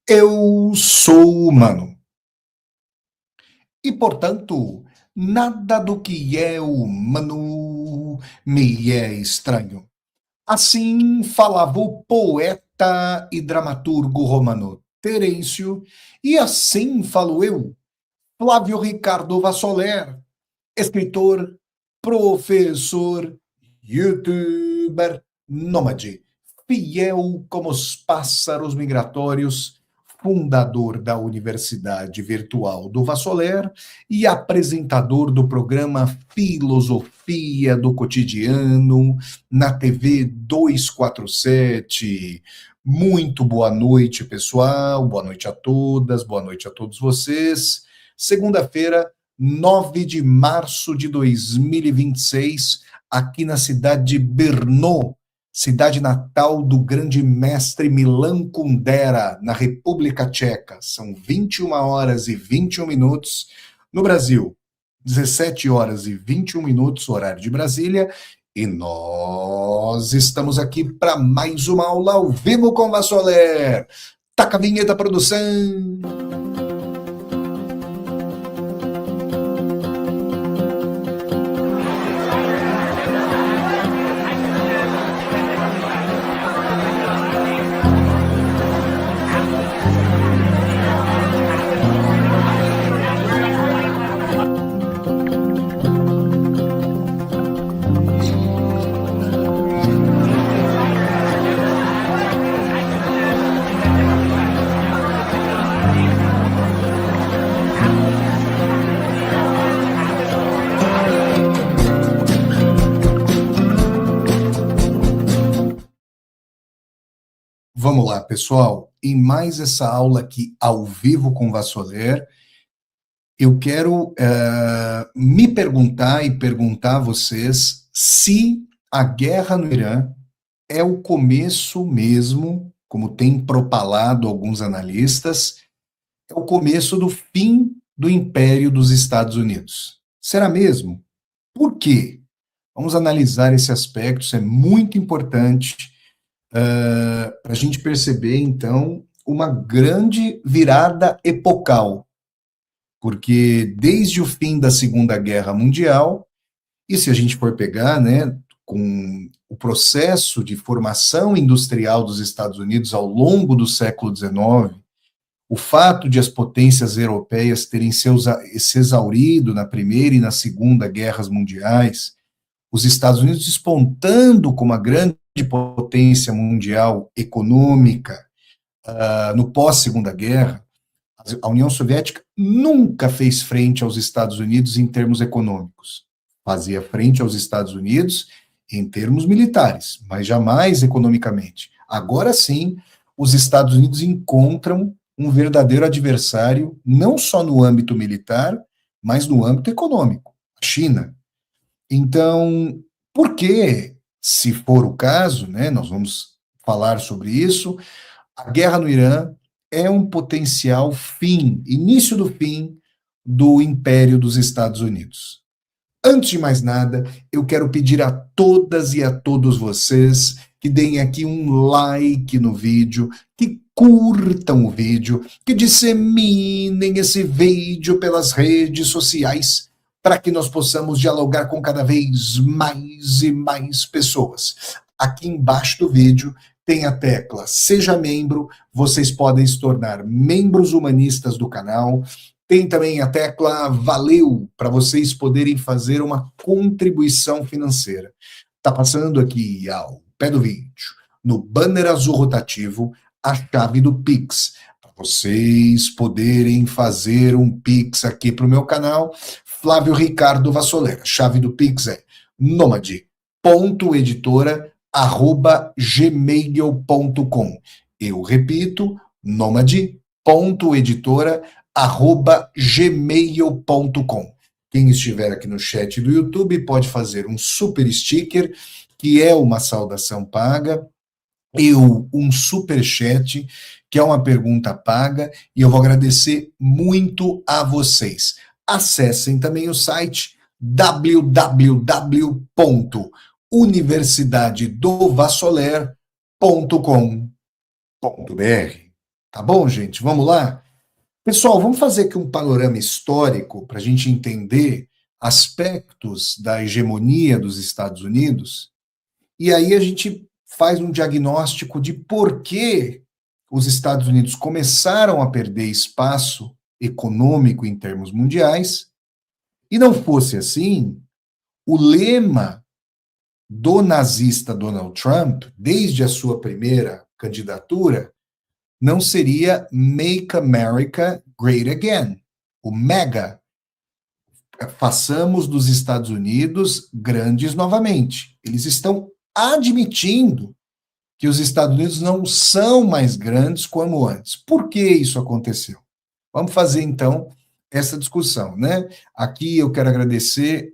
Eu sou humano e, portanto, nada do que é humano me é estranho. Assim falava o poeta e dramaturgo romano Terêncio, e assim falo eu, Flávio Ricardo Vassoler, escritor, professor, youtuber, nômade, fiel como os pássaros migratórios, fundador da Universidade Virtual do Vassoler e apresentador do programa Filosofia do Cotidiano na TV 247. Muito boa noite, pessoal. Boa noite a todas, boa noite a todos vocês. Segunda-feira, 9 de março de 2026, aqui na cidade de Brno, cidade natal do grande mestre Milan Kundera, na República Tcheca. São 21 horas e 21 minutos. No Brasil, 17 horas e 21 minutos, horário de Brasília. E nós estamos aqui para mais uma aula ao vivo com Vassoler. Taca a vinheta, produção! Vamos lá, pessoal. Em mais essa aula aqui ao vivo com Vassoler, eu quero me perguntar e perguntar a vocês se a guerra no Irã é o começo mesmo, como tem propalado alguns analistas, é o começo do fim do Império dos Estados Unidos. Será mesmo? Por quê? Vamos analisar esse aspecto, isso é muito importante para a gente perceber, então, uma grande virada epocal, porque desde o fim da Segunda Guerra Mundial, e se a gente for pegar, né, com o processo de formação industrial dos Estados Unidos ao longo do século XIX, o fato de as potências europeias terem se exaurido na Primeira e na Segunda Guerras Mundiais, os Estados Unidos despontando como a grande potência mundial econômica no pós-Segunda Guerra, a União Soviética nunca fez frente aos Estados Unidos em termos econômicos. Fazia frente aos Estados Unidos em termos militares, mas jamais economicamente. Agora sim, os Estados Unidos encontram um verdadeiro adversário, não só no âmbito militar, mas no âmbito econômico, a China. Então, por que, se for o caso, né, nós vamos falar sobre isso, a guerra no Irã é um potencial fim, início do fim do Império dos Estados Unidos. Antes de mais nada, eu quero pedir a todas e a todos vocês que deem aqui um like no vídeo, que curtam o vídeo, que disseminem esse vídeo pelas redes sociais, para que nós possamos dialogar com cada vez mais e mais pessoas. Aqui embaixo do vídeo tem a tecla Seja Membro, vocês podem se tornar membros humanistas do canal. Tem também a tecla Valeu, para vocês poderem fazer uma contribuição financeira. Está passando aqui ao pé do vídeo, no banner azul rotativo, a chave do Pix, para vocês poderem fazer um Pix aqui para o meu canal, Flávio Ricardo Vassoler. A chave do Pix é nomade.editora@gmail.com. Eu repito, nomade flavoricardo.editora@gmail.com. Quem estiver aqui no chat do YouTube pode fazer um super sticker, que é uma saudação paga, um super chat, que é uma pergunta paga, e eu vou agradecer muito a vocês. Acessem também o site www.universidadedovassoler.com.br. Tá bom, gente? Vamos lá? Pessoal, vamos fazer aqui um panorama histórico para a gente entender aspectos da hegemonia dos Estados Unidos, e aí a gente faz um diagnóstico de por que os Estados Unidos começaram a perder espaço econômico em termos mundiais, e não fosse assim, o lema do nazista Donald Trump, desde a sua primeira candidatura, não seria Make America Great Again, o MEGA, façamos dos Estados Unidos grandes novamente. Eles estão admitindo que os Estados Unidos não são mais grandes como antes. Por que isso aconteceu? Vamos fazer, então, essa discussão, né? Aqui eu quero agradecer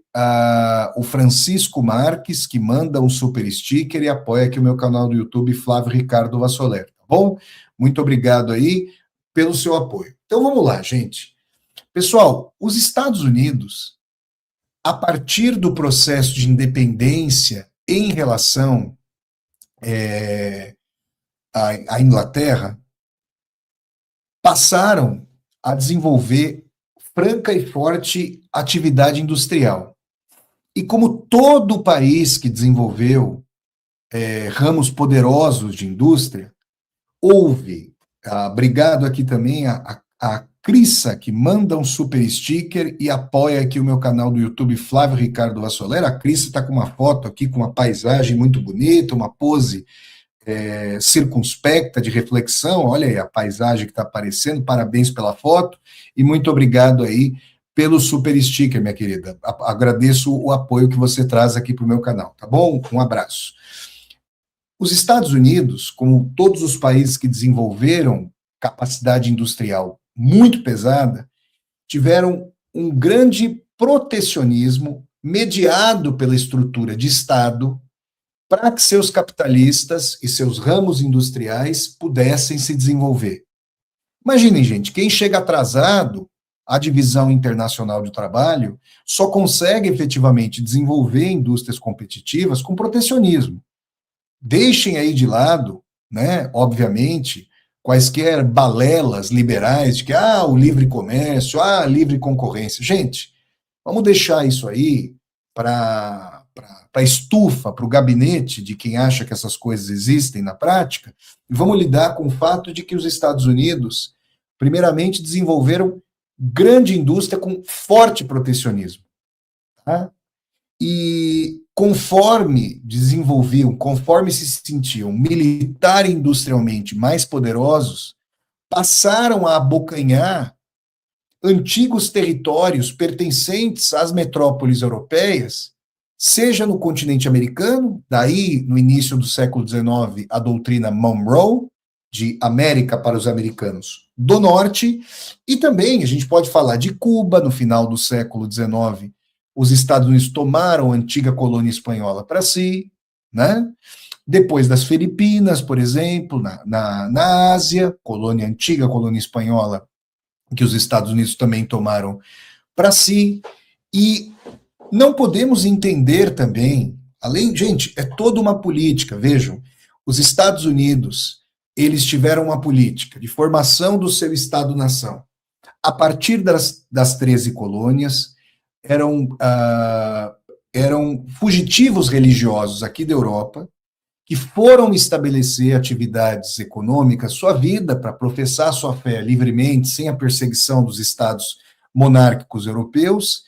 o Francisco Marques, que manda um super sticker e apoia aqui o meu canal do YouTube, Flávio Ricardo Vassoler, tá bom? Muito obrigado aí pelo seu apoio. Então, vamos lá, gente. Pessoal, os Estados Unidos, a partir do processo de independência em relação à Inglaterra, passaram a desenvolver franca e forte atividade industrial. E como todo país que desenvolveu ramos poderosos de indústria, houve, obrigado aqui também a Crissa, que manda um super sticker e apoia aqui o meu canal do YouTube, Flávio Ricardo Vassoler. A Crissa está com uma foto aqui, com uma paisagem muito bonita, uma pose circunspecta, de reflexão. Olha aí a paisagem que está aparecendo, parabéns pela foto, e muito obrigado aí pelo super sticker, minha querida. Agradeço o apoio que você traz aqui para o meu canal, tá bom? Um abraço. Os Estados Unidos, como todos os países que desenvolveram capacidade industrial muito pesada, tiveram um grande protecionismo mediado pela estrutura de Estado para que seus capitalistas e seus ramos industriais pudessem se desenvolver. Imaginem, gente, quem chega atrasado à divisão internacional do trabalho só consegue efetivamente desenvolver indústrias competitivas com protecionismo. Deixem aí de lado, né, obviamente, quaisquer balelas liberais de que, o livre comércio, livre concorrência. Gente, vamos deixar isso aí para a estufa, para o gabinete de quem acha que essas coisas existem na prática, e vamos lidar com o fato de que os Estados Unidos, primeiramente, desenvolveram grande indústria com forte protecionismo. Tá? E conforme desenvolviam, conforme se sentiam militar e industrialmente mais poderosos, passaram a abocanhar antigos territórios pertencentes às metrópoles europeias, seja no continente americano, daí no início do século XIX a doutrina Monroe, de América para os americanos do norte, e também a gente pode falar de Cuba, no final do século XIX, os Estados Unidos tomaram a antiga colônia espanhola para si, né? Depois das Filipinas, por exemplo, na Ásia, antiga colônia espanhola, que os Estados Unidos também tomaram para si, e não podemos entender também, gente, é toda uma política, vejam, os Estados Unidos, eles tiveram uma política de formação do seu Estado-nação. A partir das 13 colônias, eram fugitivos religiosos aqui da Europa, que foram estabelecer atividades econômicas, sua vida, para professar sua fé livremente, sem a perseguição dos estados monárquicos europeus,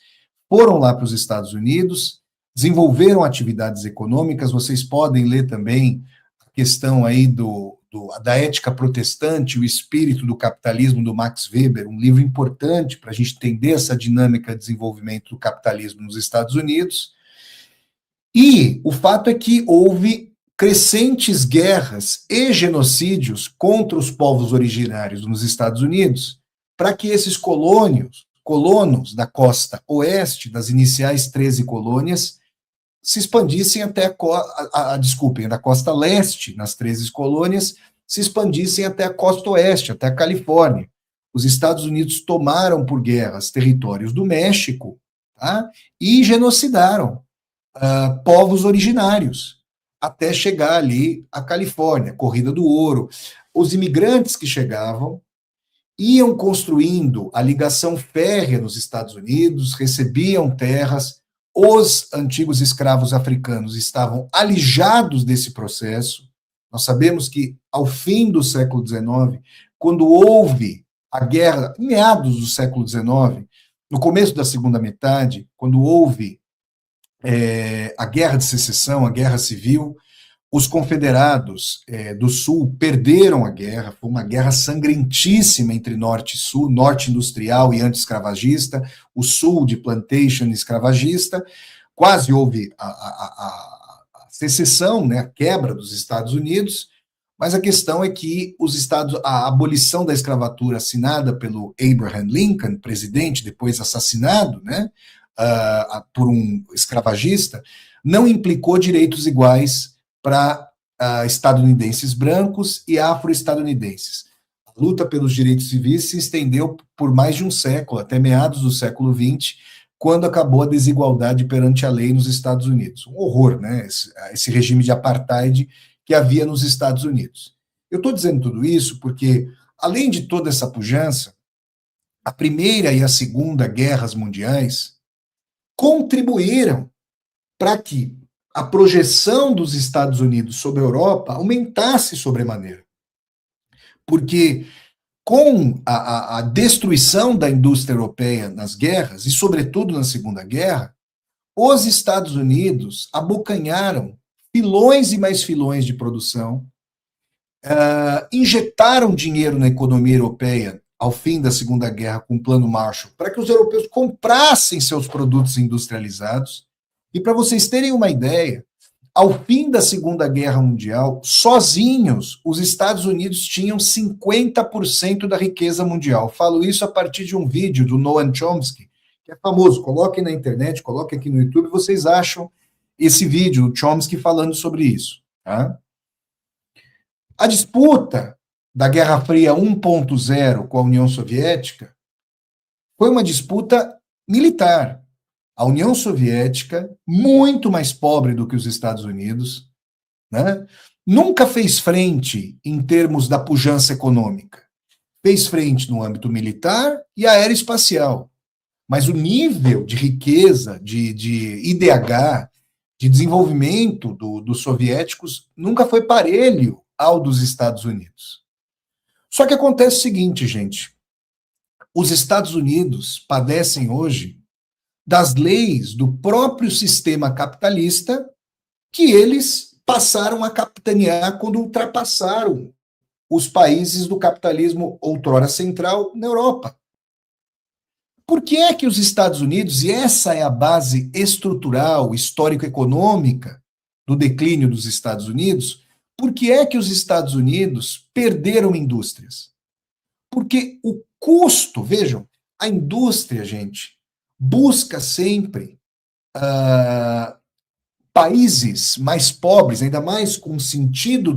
foram lá para os Estados Unidos, desenvolveram atividades econômicas. Vocês podem ler também a questão aí da ética protestante, o espírito do capitalismo, do Max Weber, um livro importante para a gente entender essa dinâmica de desenvolvimento do capitalismo nos Estados Unidos. E o fato é que houve crescentes guerras e genocídios contra os povos originários nos Estados Unidos, para que esses colonos da costa oeste, das iniciais 13 colônias, se expandissem até da costa leste, nas 13 colônias, se expandissem até a costa oeste, até a Califórnia. Os Estados Unidos tomaram por guerras territórios do México, tá? E genocidaram povos originários, até chegar ali à Califórnia, Corrida do Ouro. Os imigrantes que chegavam iam construindo a ligação férrea nos Estados Unidos, recebiam terras, os antigos escravos africanos estavam alijados desse processo. Nós sabemos que, ao fim do século XIX, quando houve a guerra, em meados do século XIX, no começo da segunda metade, quando houve a Guerra de Secessão, a Guerra Civil, os confederados do Sul perderam a guerra, foi uma guerra sangrentíssima entre Norte e Sul, Norte industrial e anti-escravagista, o Sul de plantation escravagista, quase houve a secessão, né, a quebra dos Estados Unidos, mas a questão é que a abolição da escravatura assinada pelo Abraham Lincoln, presidente, depois assassinado, né, por um escravagista, não implicou direitos iguais para estadunidenses brancos e afro-estadunidenses. A luta pelos direitos civis se estendeu por mais de um século, até meados do século XX, quando acabou a desigualdade perante a lei nos Estados Unidos. Um horror, né? Esse regime de apartheid que havia nos Estados Unidos. Eu estou dizendo tudo isso porque, além de toda essa pujança, a Primeira e a Segunda Guerras Mundiais contribuíram para que a projeção dos Estados Unidos sobre a Europa aumentasse sobremaneira. Porque com a destruição da indústria europeia nas guerras, e sobretudo na Segunda Guerra, os Estados Unidos abocanharam filões e mais filões de produção, injetaram dinheiro na economia europeia ao fim da Segunda Guerra com o Plano Marshall, para que os europeus comprassem seus produtos industrializados. E para vocês terem uma ideia, ao fim da Segunda Guerra Mundial, sozinhos, os Estados Unidos tinham 50% da riqueza mundial. Falo isso a partir de um vídeo do Noam Chomsky, que é famoso. Coloquem na internet, coloquem aqui no YouTube, vocês acham esse vídeo, o Chomsky falando sobre isso. Tá? A disputa da Guerra Fria 1.0 com a União Soviética foi uma disputa militar. A União Soviética, muito mais pobre do que os Estados Unidos, né, nunca fez frente em termos da pujança econômica. Fez frente no âmbito militar e aeroespacial. Mas o nível de riqueza, de IDH, de desenvolvimento dos soviéticos nunca foi parelho ao dos Estados Unidos. Só que acontece o seguinte, gente, os Estados Unidos padecem hoje das leis do próprio sistema capitalista que eles passaram a capitanear quando ultrapassaram os países do capitalismo outrora central na Europa. Por que é que os Estados Unidos, e essa é a base estrutural, histórico-econômica do declínio dos Estados Unidos, por que é que os Estados Unidos perderam indústrias? Porque o custo, vejam, a indústria, gente, busca sempre países mais pobres, ainda mais com o sentido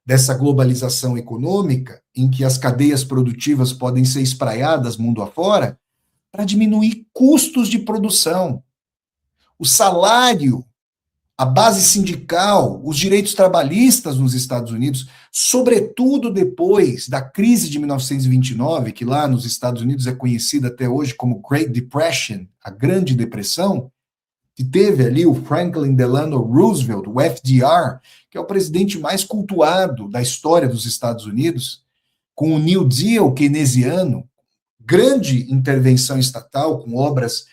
dessa globalização econômica, em que as cadeias produtivas podem ser espraiadas mundo afora, para diminuir custos de produção. O salário, a base sindical, os direitos trabalhistas nos Estados Unidos, sobretudo depois da crise de 1929, que lá nos Estados Unidos é conhecida até hoje como Great Depression, a Grande Depressão, que teve ali o Franklin Delano Roosevelt, o FDR, que é o presidente mais cultuado da história dos Estados Unidos, com o New Deal keynesiano, grande intervenção estatal, com obras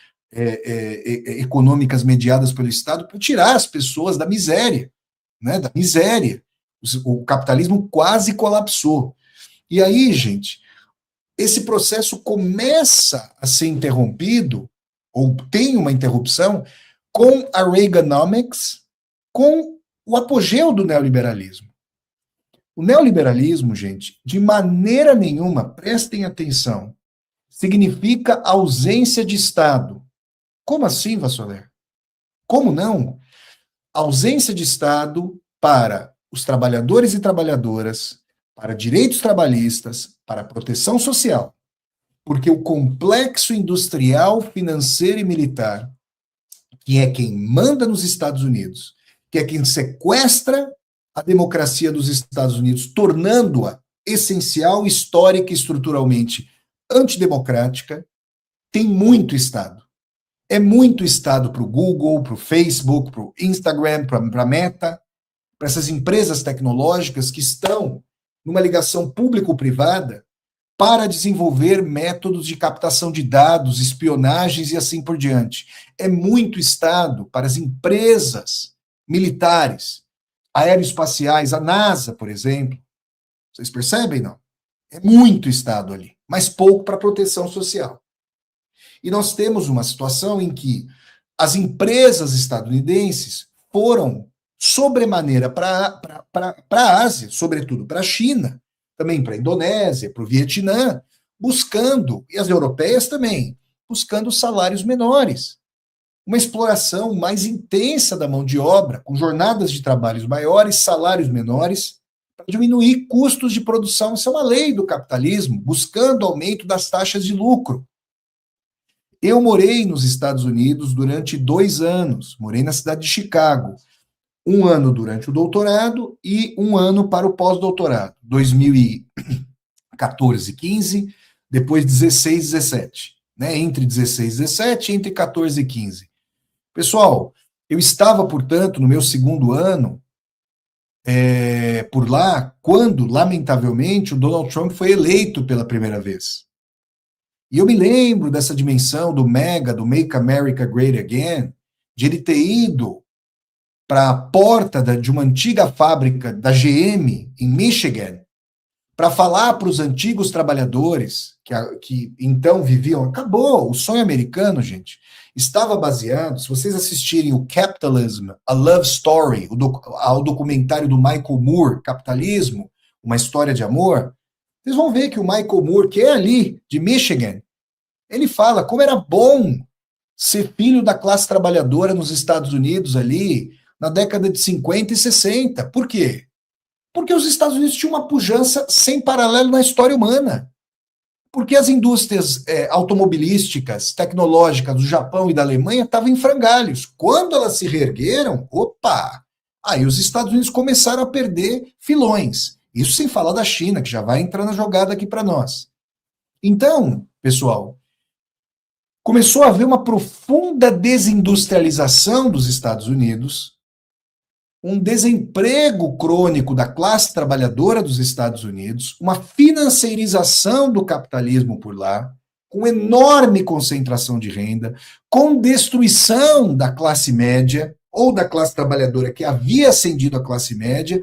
econômicas mediadas pelo Estado, para tirar as pessoas da miséria, né, da miséria. O capitalismo quase colapsou. E aí, gente, esse processo começa a ser interrompido, ou tem uma interrupção, com a Reaganomics, com o apogeu do neoliberalismo. O neoliberalismo, gente, de maneira nenhuma, prestem atenção, significa ausência de Estado. Como assim, Vassoler? Como não? Ausência de Estado para os trabalhadores e trabalhadoras, para direitos trabalhistas, para proteção social. Porque o complexo industrial, financeiro e militar, que é quem manda nos Estados Unidos, que é quem sequestra a democracia dos Estados Unidos, tornando-a essencial, histórica e estruturalmente antidemocrática, tem muito Estado. É muito Estado para o Google, para o Facebook, para o Instagram, para a Meta, para essas empresas tecnológicas que estão numa ligação público-privada para desenvolver métodos de captação de dados, espionagens e assim por diante. É muito Estado para as empresas militares, aeroespaciais, a NASA, por exemplo. Vocês percebem, não? É muito Estado ali, mas pouco para a proteção social. E nós temos uma situação em que as empresas estadunidenses foram sobremaneira para a Ásia, sobretudo para a China, também para a Indonésia, para o Vietnã, buscando, e as europeias também, buscando salários menores. Uma exploração mais intensa da mão de obra, com jornadas de trabalhos maiores, salários menores, para diminuir custos de produção. Isso é uma lei do capitalismo, buscando aumento das taxas de lucro. Eu morei nos Estados Unidos durante 2 anos, morei na cidade de Chicago, 1 ano durante o doutorado e 1 ano para o pós-doutorado, 2014, 15, depois 16, 17, né? Entre 16 e 17, entre 14 e 15. Pessoal, eu estava, portanto, no meu 2º ano por lá, quando, lamentavelmente, o Donald Trump foi eleito pela primeira vez. E eu me lembro dessa dimensão do MEGA, do Make America Great Again, de ele ter ido para a porta de uma antiga fábrica da GM, em Michigan, para falar para os antigos trabalhadores que então viviam. Acabou, o sonho americano, gente, estava baseado, se vocês assistirem o Capitalism, A Love Story, ao documentário do Michael Moore, Capitalismo, uma história de amor, vocês vão ver que o Michael Moore, que é ali, de Michigan, ele fala como era bom ser filho da classe trabalhadora nos Estados Unidos ali, na década de 50 e 60. Por quê? Porque os Estados Unidos tinham uma pujança sem paralelo na história humana. Porque as indústrias automobilísticas, tecnológicas do Japão e da Alemanha estavam em frangalhos. Quando elas se reergueram, opa! Aí os Estados Unidos começaram a perder filões. Isso sem falar da China, que já vai entrar na jogada aqui para nós. Então, pessoal, começou a haver uma profunda desindustrialização dos Estados Unidos, um desemprego crônico da classe trabalhadora dos Estados Unidos, uma financeirização do capitalismo por lá, com enorme concentração de renda, com destruição da classe média ou da classe trabalhadora que havia ascendido à classe média,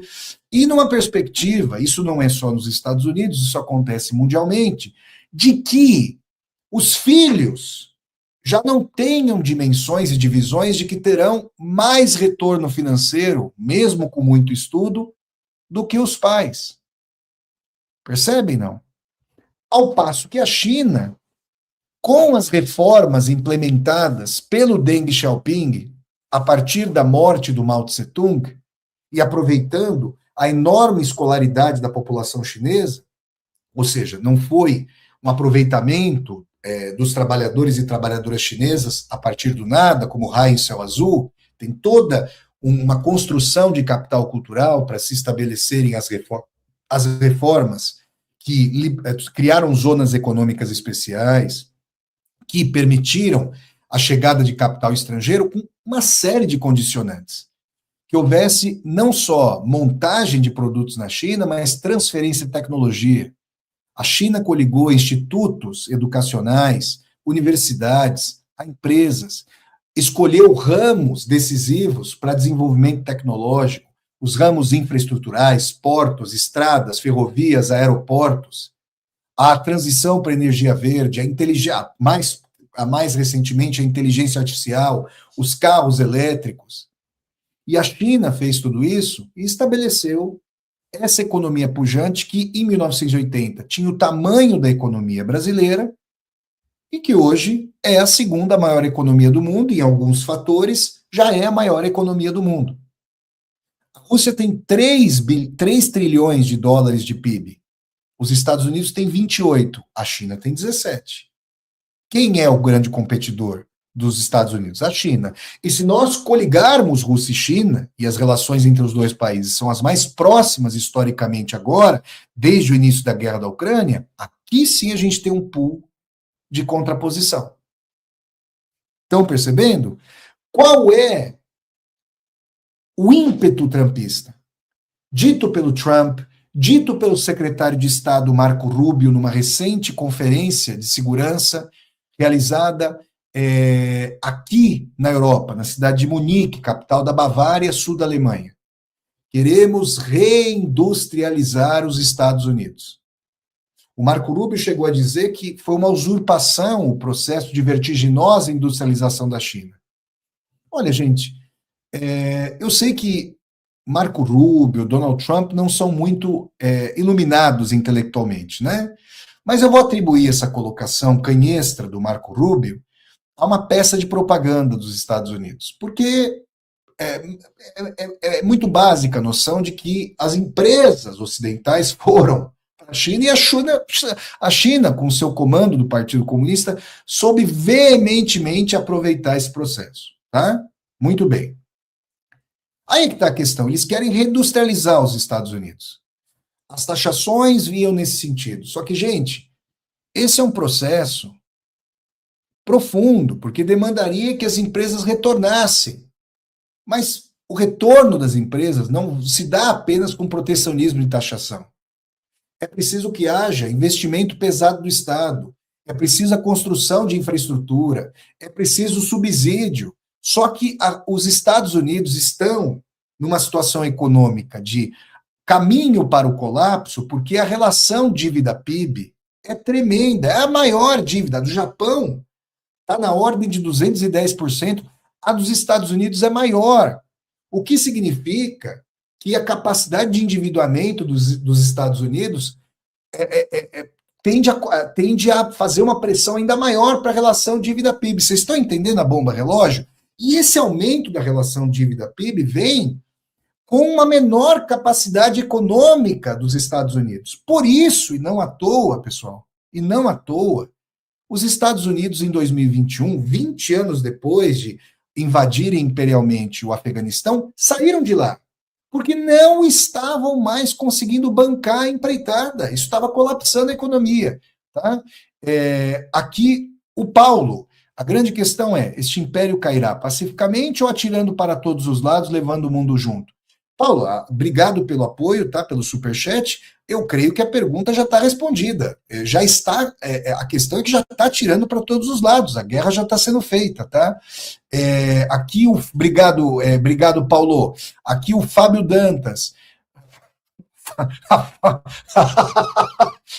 e numa perspectiva, isso não é só nos Estados Unidos, isso acontece mundialmente, de que os filhos já não tenham dimensões e divisões de que terão mais retorno financeiro, mesmo com muito estudo, do que os pais. Percebem, não? Ao passo que a China, com as reformas implementadas pelo Deng Xiaoping, a partir da morte do Mao Tse-tung, e aproveitando a enorme escolaridade da população chinesa, ou seja, não foi um aproveitamento dos trabalhadores e trabalhadoras chinesas a partir do nada, como raio em céu azul, tem toda uma construção de capital cultural para se estabelecerem as reformas que criaram zonas econômicas especiais, que permitiram a chegada de capital estrangeiro com uma série de condicionantes. Que houvesse não só montagem de produtos na China, mas transferência de tecnologia. A China coligou institutos educacionais, universidades, a empresas, escolheu ramos decisivos para desenvolvimento tecnológico, os ramos infraestruturais, portos, estradas, ferrovias, aeroportos, a transição para a energia verde, mais recentemente a inteligência artificial, os carros elétricos. E a China fez tudo isso e estabeleceu essa economia pujante que, em 1980, tinha o tamanho da economia brasileira e que hoje é a segunda maior economia do mundo, em alguns fatores, já é a maior economia do mundo. A Rússia tem 3 trilhões de dólares de PIB. Os Estados Unidos têm 28, a China tem 17. Quem é o grande competidor dos Estados Unidos? A China. E se nós coligarmos Rússia e China, e as relações entre os dois países são as mais próximas historicamente agora, desde o início da guerra da Ucrânia, aqui sim a gente tem um pool de contraposição. Estão percebendo? Qual é o ímpeto trumpista? Dito pelo Trump, dito pelo secretário de Estado Marco Rubio numa recente conferência de segurança realizada aqui na Europa, na cidade de Munique, capital da Bavária, sul da Alemanha. Queremos reindustrializar os Estados Unidos. O Marco Rubio chegou a dizer que foi uma usurpação o processo de vertiginosa industrialização da China. Olha, gente, eu sei que Marco Rubio, Donald Trump não são muito iluminados intelectualmente, né? Mas eu vou atribuir essa colocação canhestra do Marco Rubio a uma peça de propaganda dos Estados Unidos, porque é muito básica a noção de que as empresas ocidentais foram para a China e a China, com seu comando do Partido Comunista, soube veementemente aproveitar esse processo, tá? Muito bem. Aí que está a questão, eles querem reindustrializar os Estados Unidos. As taxações vinham nesse sentido. Só que, gente, esse é um processo profundo, porque demandaria que as empresas retornassem. Mas o retorno das empresas não se dá apenas com protecionismo de taxação. É preciso que haja investimento pesado do Estado, é preciso a construção de infraestrutura, é preciso subsídio. Só que os Estados Unidos estão numa situação econômica de caminho para o colapso, porque a relação dívida-PIB é tremenda, é a maior dívida. A do Japão está na ordem de 210%, a dos Estados Unidos é maior, o que significa que a capacidade de endividamento dos Estados Unidos tende a fazer uma pressão ainda maior para a relação dívida-PIB. Vocês estão entendendo a bomba relógio? E esse aumento da relação dívida-PIB vem com uma menor capacidade econômica dos Estados Unidos. Por isso, e não à toa, pessoal, e não à toa, os Estados Unidos, em 2021, 20 anos depois de invadirem imperialmente o Afeganistão, saíram de lá, porque não estavam mais conseguindo bancar a empreitada, isso estava colapsando a economia. Tá? Aqui, o Paulo, a grande questão é, este império cairá pacificamente ou atirando para todos os lados, levando o mundo junto? Paulo, obrigado pelo apoio, tá? Pelo superchat. Eu creio que a pergunta já está respondida. Já está, a questão é que já está tirando para todos os lados. A guerra já está sendo feita, tá? Aqui obrigado, Paulo. Aqui o Fábio Dantas.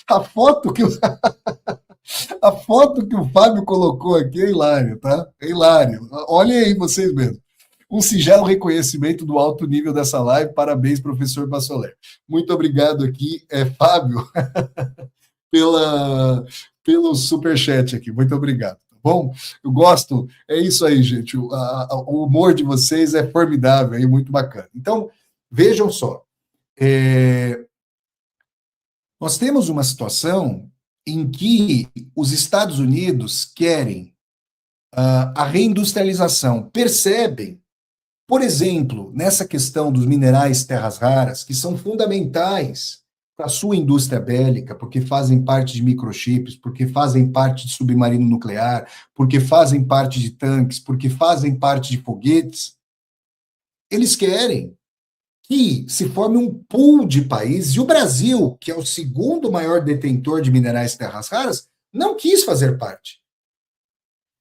A foto que a foto que o Fábio colocou aqui é hilário, tá? É hilário. Olhem aí vocês mesmos. Um singelo reconhecimento do alto nível dessa live. Parabéns, professor Bassoler. Muito obrigado aqui, Fábio, pelo superchat aqui. Muito obrigado. Tá bom? Eu gosto. É isso aí, gente. O humor de vocês é formidável e muito bacana. Então, vejam só. Nós temos uma situação em que os Estados Unidos querem a reindustrialização, percebem, por exemplo, nessa questão dos minerais terras raras, que são fundamentais para a sua indústria bélica, porque fazem parte de microchips, porque fazem parte de submarino nuclear, porque fazem parte de tanques, porque fazem parte de foguetes, eles querem que se forme um pool de países, e o Brasil, que é o segundo maior detentor de minerais terras raras, não quis fazer parte.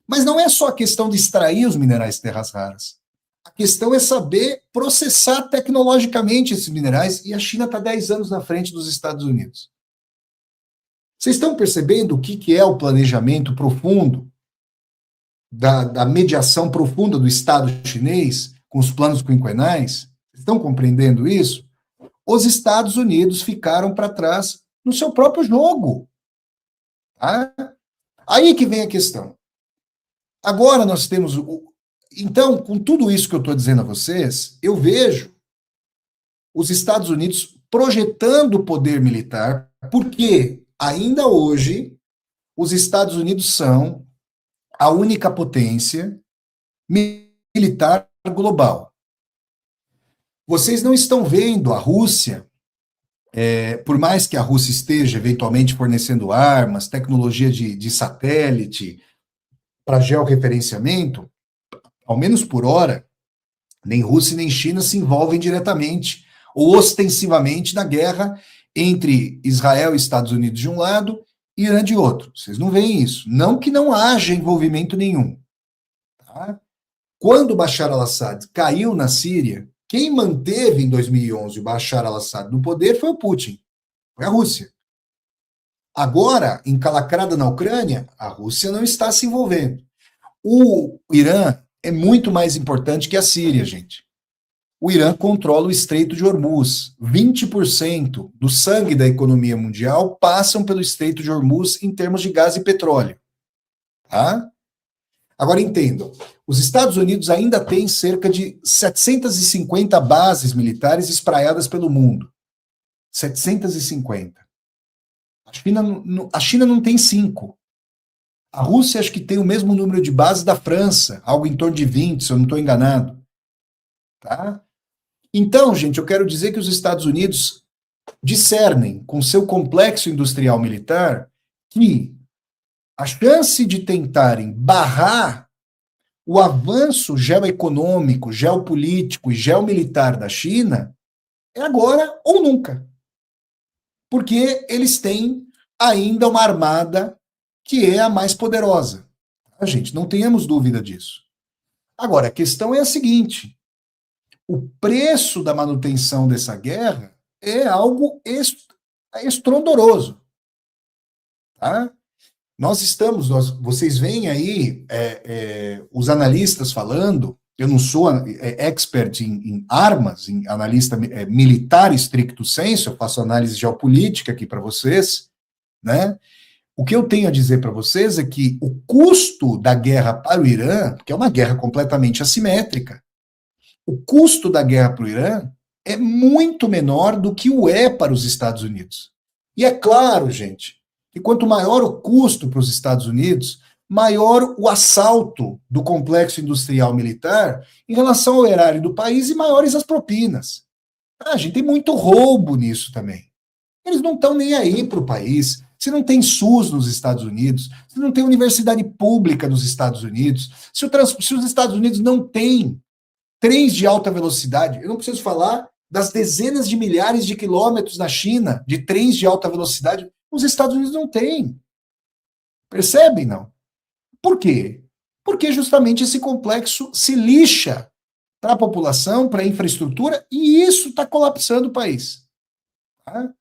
Mas não é só a questão de extrair os minerais terras raras. A questão é saber processar tecnologicamente esses minerais, e a China está 10 anos na frente dos Estados Unidos. Vocês estão percebendo o que é o planejamento profundo, da mediação profunda do Estado chinês com os planos quinquenais, estão compreendendo isso? Os Estados Unidos ficaram para trás no seu próprio jogo. Tá? Aí que vem a questão. Agora nós temos... Então, com tudo isso que eu estou dizendo a vocês, eu vejo os Estados Unidos projetando o poder militar, porque ainda hoje os Estados Unidos são a única potência militar global. Vocês não estão vendo a Rússia, por mais que a Rússia esteja eventualmente fornecendo armas, tecnologia de satélite para georreferenciamento, ao menos por hora, nem Rússia nem China se envolvem diretamente ou ostensivamente na guerra entre Israel e Estados Unidos de um lado e Irã de outro. Vocês não veem isso. Não que não haja envolvimento nenhum. Tá? Quando Bashar al-Assad caiu na Síria, quem manteve em 2011 o Bashar al-Assad no poder foi o Putin, foi a Rússia. Agora, encalacrada na Ucrânia, a Rússia não está se envolvendo. O Irã é muito mais importante que a Síria, gente. O Irã controla o Estreito de Hormuz. 20% do sangue da economia mundial passam pelo Estreito de Hormuz em termos de gás e petróleo. Tá? Agora entendam, os Estados Unidos ainda têm cerca de 750 bases militares espraiadas pelo mundo. 750. A China não tem 5. A Rússia acho que tem o mesmo número de bases da França, algo em torno de 20, se eu não estou enganado. Tá? Então, gente, eu quero dizer que os Estados Unidos discernem, com seu complexo industrial militar, que a chance de tentarem barrar o avanço geoeconômico, geopolítico e geomilitar da China é agora ou nunca. Porque eles têm ainda uma armada que é a mais poderosa. A gente, não tenhamos dúvida disso. Agora, a questão é a seguinte: o preço da manutenção dessa guerra é algo estrondoroso. Tá? Vocês veem aí os analistas falando, eu não sou expert em armas, em analista militar stricto sensu, eu faço análise geopolítica aqui para vocês, né? O que eu tenho a dizer para vocês é que o custo da guerra para o Irã, que é uma guerra completamente assimétrica, o custo da guerra para o Irã é muito menor do que o é para os Estados Unidos. E é claro, gente, que quanto maior o custo para os Estados Unidos, maior o assalto do complexo industrial militar em relação ao erário do país e maiores as propinas. A gente tem muito roubo nisso também. Eles não estão nem aí para o país. Se não tem SUS nos Estados Unidos, se não tem universidade pública nos Estados Unidos, se os Estados Unidos não têm trens de alta velocidade, eu não preciso falar das dezenas de milhares de quilômetros na China de trens de alta velocidade, os Estados Unidos não têm. Percebem, não? Por quê? Porque justamente esse complexo se lixa para a população, para a infraestrutura, e isso está colapsando o país. Tá?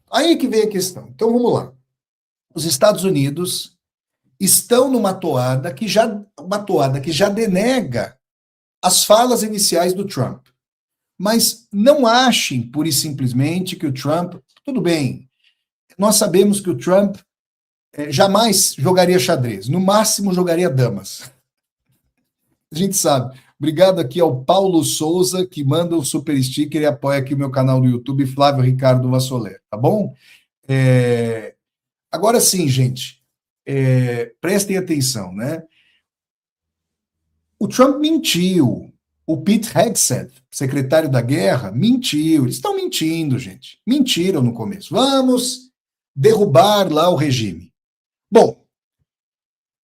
Aí que vem a questão. Então vamos lá. Os Estados Unidos estão numa toada que já denega as falas iniciais do Trump. Mas não achem, pura e simplesmente, que o Trump... Tudo bem, nós sabemos que o Trump jamais jogaria xadrez, no máximo jogaria damas. A gente sabe. Obrigado aqui ao Paulo Souza, que manda um super sticker e apoia aqui o meu canal do YouTube, Flávio Ricardo Vassoler, tá bom? Agora sim, gente, prestem atenção, né? O Trump mentiu. O Pete Hegseth, secretário da guerra, mentiu. Eles estão mentindo, gente. Mentiram no começo. Vamos derrubar lá o regime. Bom,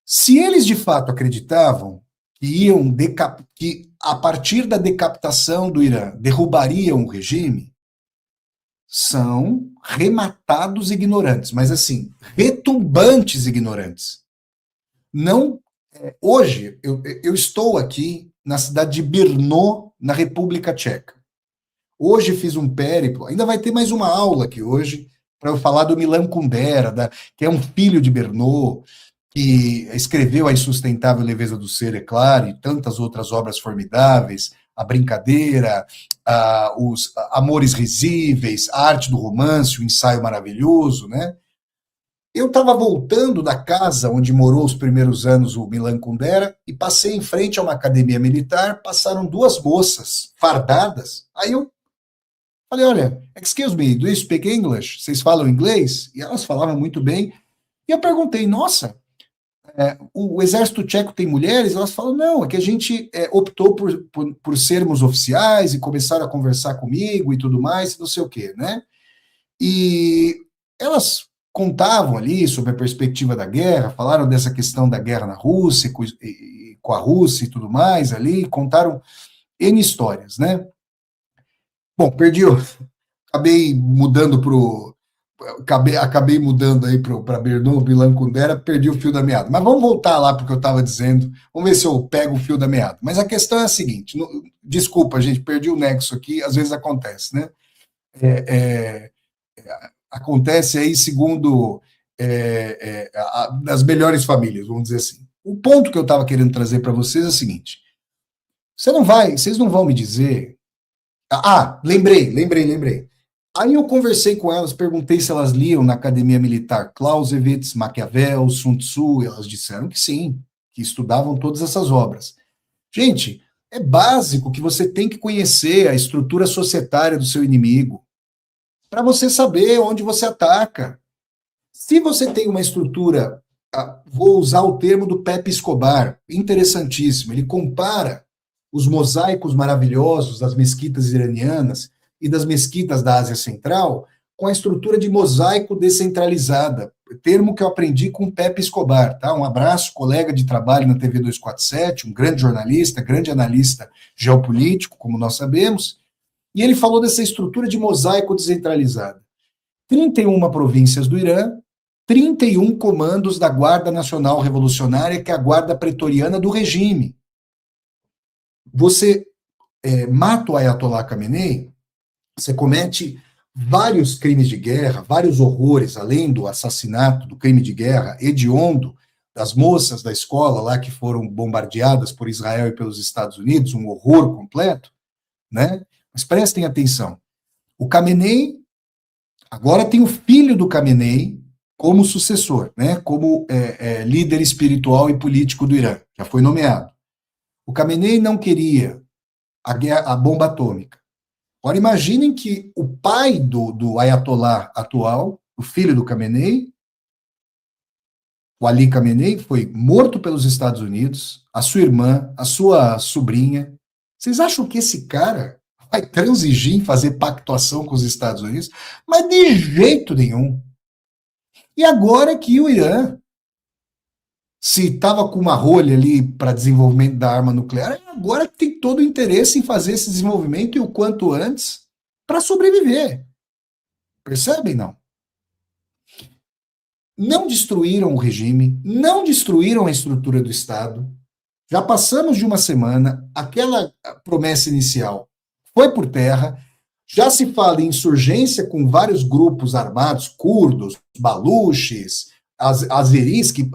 se eles de fato acreditavam que a partir da decapitação do Irã derrubariam o regime, são rematados ignorantes, mas assim, retumbantes ignorantes. Não, hoje, eu estou aqui na cidade de Brno, na República Tcheca. Hoje fiz um périplo, ainda vai ter mais uma aula aqui hoje, para eu falar do Milan Kundera, que é um filho de Brno, que escreveu A Insustentável Leveza do Ser, é claro, e tantas outras obras formidáveis, a brincadeira, os amores risíveis, a arte do romance, o ensaio maravilhoso, né? Eu estava voltando da casa onde morou os primeiros anos o Milan Kundera e passei em frente a uma academia militar, passaram duas moças fardadas. Aí eu falei, olha, excuse me, do you speak English? Vocês falam inglês? E elas falavam muito bem. E eu perguntei, nossa, o exército tcheco tem mulheres? Elas falam, não, é que a gente optou por sermos oficiais e começaram a conversar comigo e tudo mais, não sei o quê, né? E elas contavam ali sobre a perspectiva da guerra, falaram dessa questão da guerra na Rússia, com a Rússia e tudo mais ali, contaram N histórias, né? Bom, acabei mudando acabei mudando aí para Brno, Milan Kundera, perdi o fio da meada. Mas vamos voltar lá porque eu estava dizendo, vamos ver se eu pego o fio da meada. Mas a questão é a seguinte, desculpa, gente, perdi o nexo aqui, às vezes acontece, né? É, acontece aí segundo das melhores famílias, vamos dizer assim. O ponto que eu estava querendo trazer para vocês é o seguinte: vocês não vão me dizer. Lembrei. Aí eu conversei com elas, perguntei se elas liam na Academia Militar Clausewitz, Maquiavel, Sun Tzu, e elas disseram que sim, que estudavam todas essas obras. Gente, é básico que você tem que conhecer a estrutura societária do seu inimigo, para você saber onde você ataca. Se você tem uma estrutura, vou usar o termo do Pepe Escobar, interessantíssimo, ele compara os mosaicos maravilhosos das mesquitas iranianas e das mesquitas da Ásia Central com a estrutura de mosaico descentralizada, termo que eu aprendi com o Pepe Escobar, tá? Um abraço, colega de trabalho na TV 247, um grande jornalista, grande analista geopolítico, como nós sabemos, e ele falou dessa estrutura de mosaico descentralizada. 31 províncias do Irã, 31 comandos da Guarda Nacional Revolucionária, que é a guarda pretoriana do regime. Você mata o Ayatollah Khamenei, você comete vários crimes de guerra, vários horrores, além do assassinato, do crime de guerra hediondo das moças da escola lá que foram bombardeadas por Israel e pelos Estados Unidos, um horror completo, né? Mas prestem atenção. O Khamenei, agora tem o filho do Khamenei como sucessor, né? Como líder espiritual e político do Irã, já foi nomeado. O Khamenei não queria a bomba atômica. Agora imaginem que o pai do Ayatollah atual, o filho do Khamenei, o Ali Khamenei, foi morto pelos Estados Unidos, a sua irmã, a sua sobrinha. Vocês acham que esse cara vai transigir em fazer pactuação com os Estados Unidos? Mas de jeito nenhum. E agora que o Irã, se estava com uma rolha ali para desenvolvimento da arma nuclear, agora tem todo o interesse em fazer esse desenvolvimento e o quanto antes para sobreviver. Percebem, não? Não destruíram o regime, não destruíram a estrutura do Estado. Já passamos de uma semana, aquela promessa inicial foi por terra. Já se fala em insurgência com vários grupos armados, curdos, baluches, azeris, que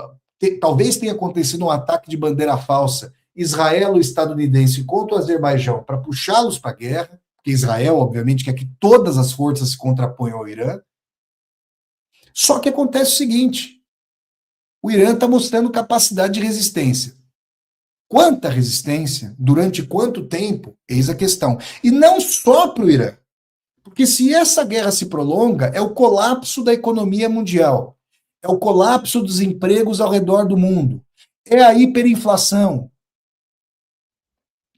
talvez tenha acontecido um ataque de bandeira falsa israelo-estadunidense contra o Azerbaijão para puxá-los para a guerra, porque Israel, obviamente, quer que todas as forças se contraponham ao Irã. Só que acontece o seguinte: o Irã está mostrando capacidade de resistência. Quanta resistência? Durante quanto tempo? Eis a questão. E não só para o Irã. Porque se essa guerra se prolonga, é o colapso da economia mundial. É o colapso dos empregos ao redor do mundo. É a hiperinflação.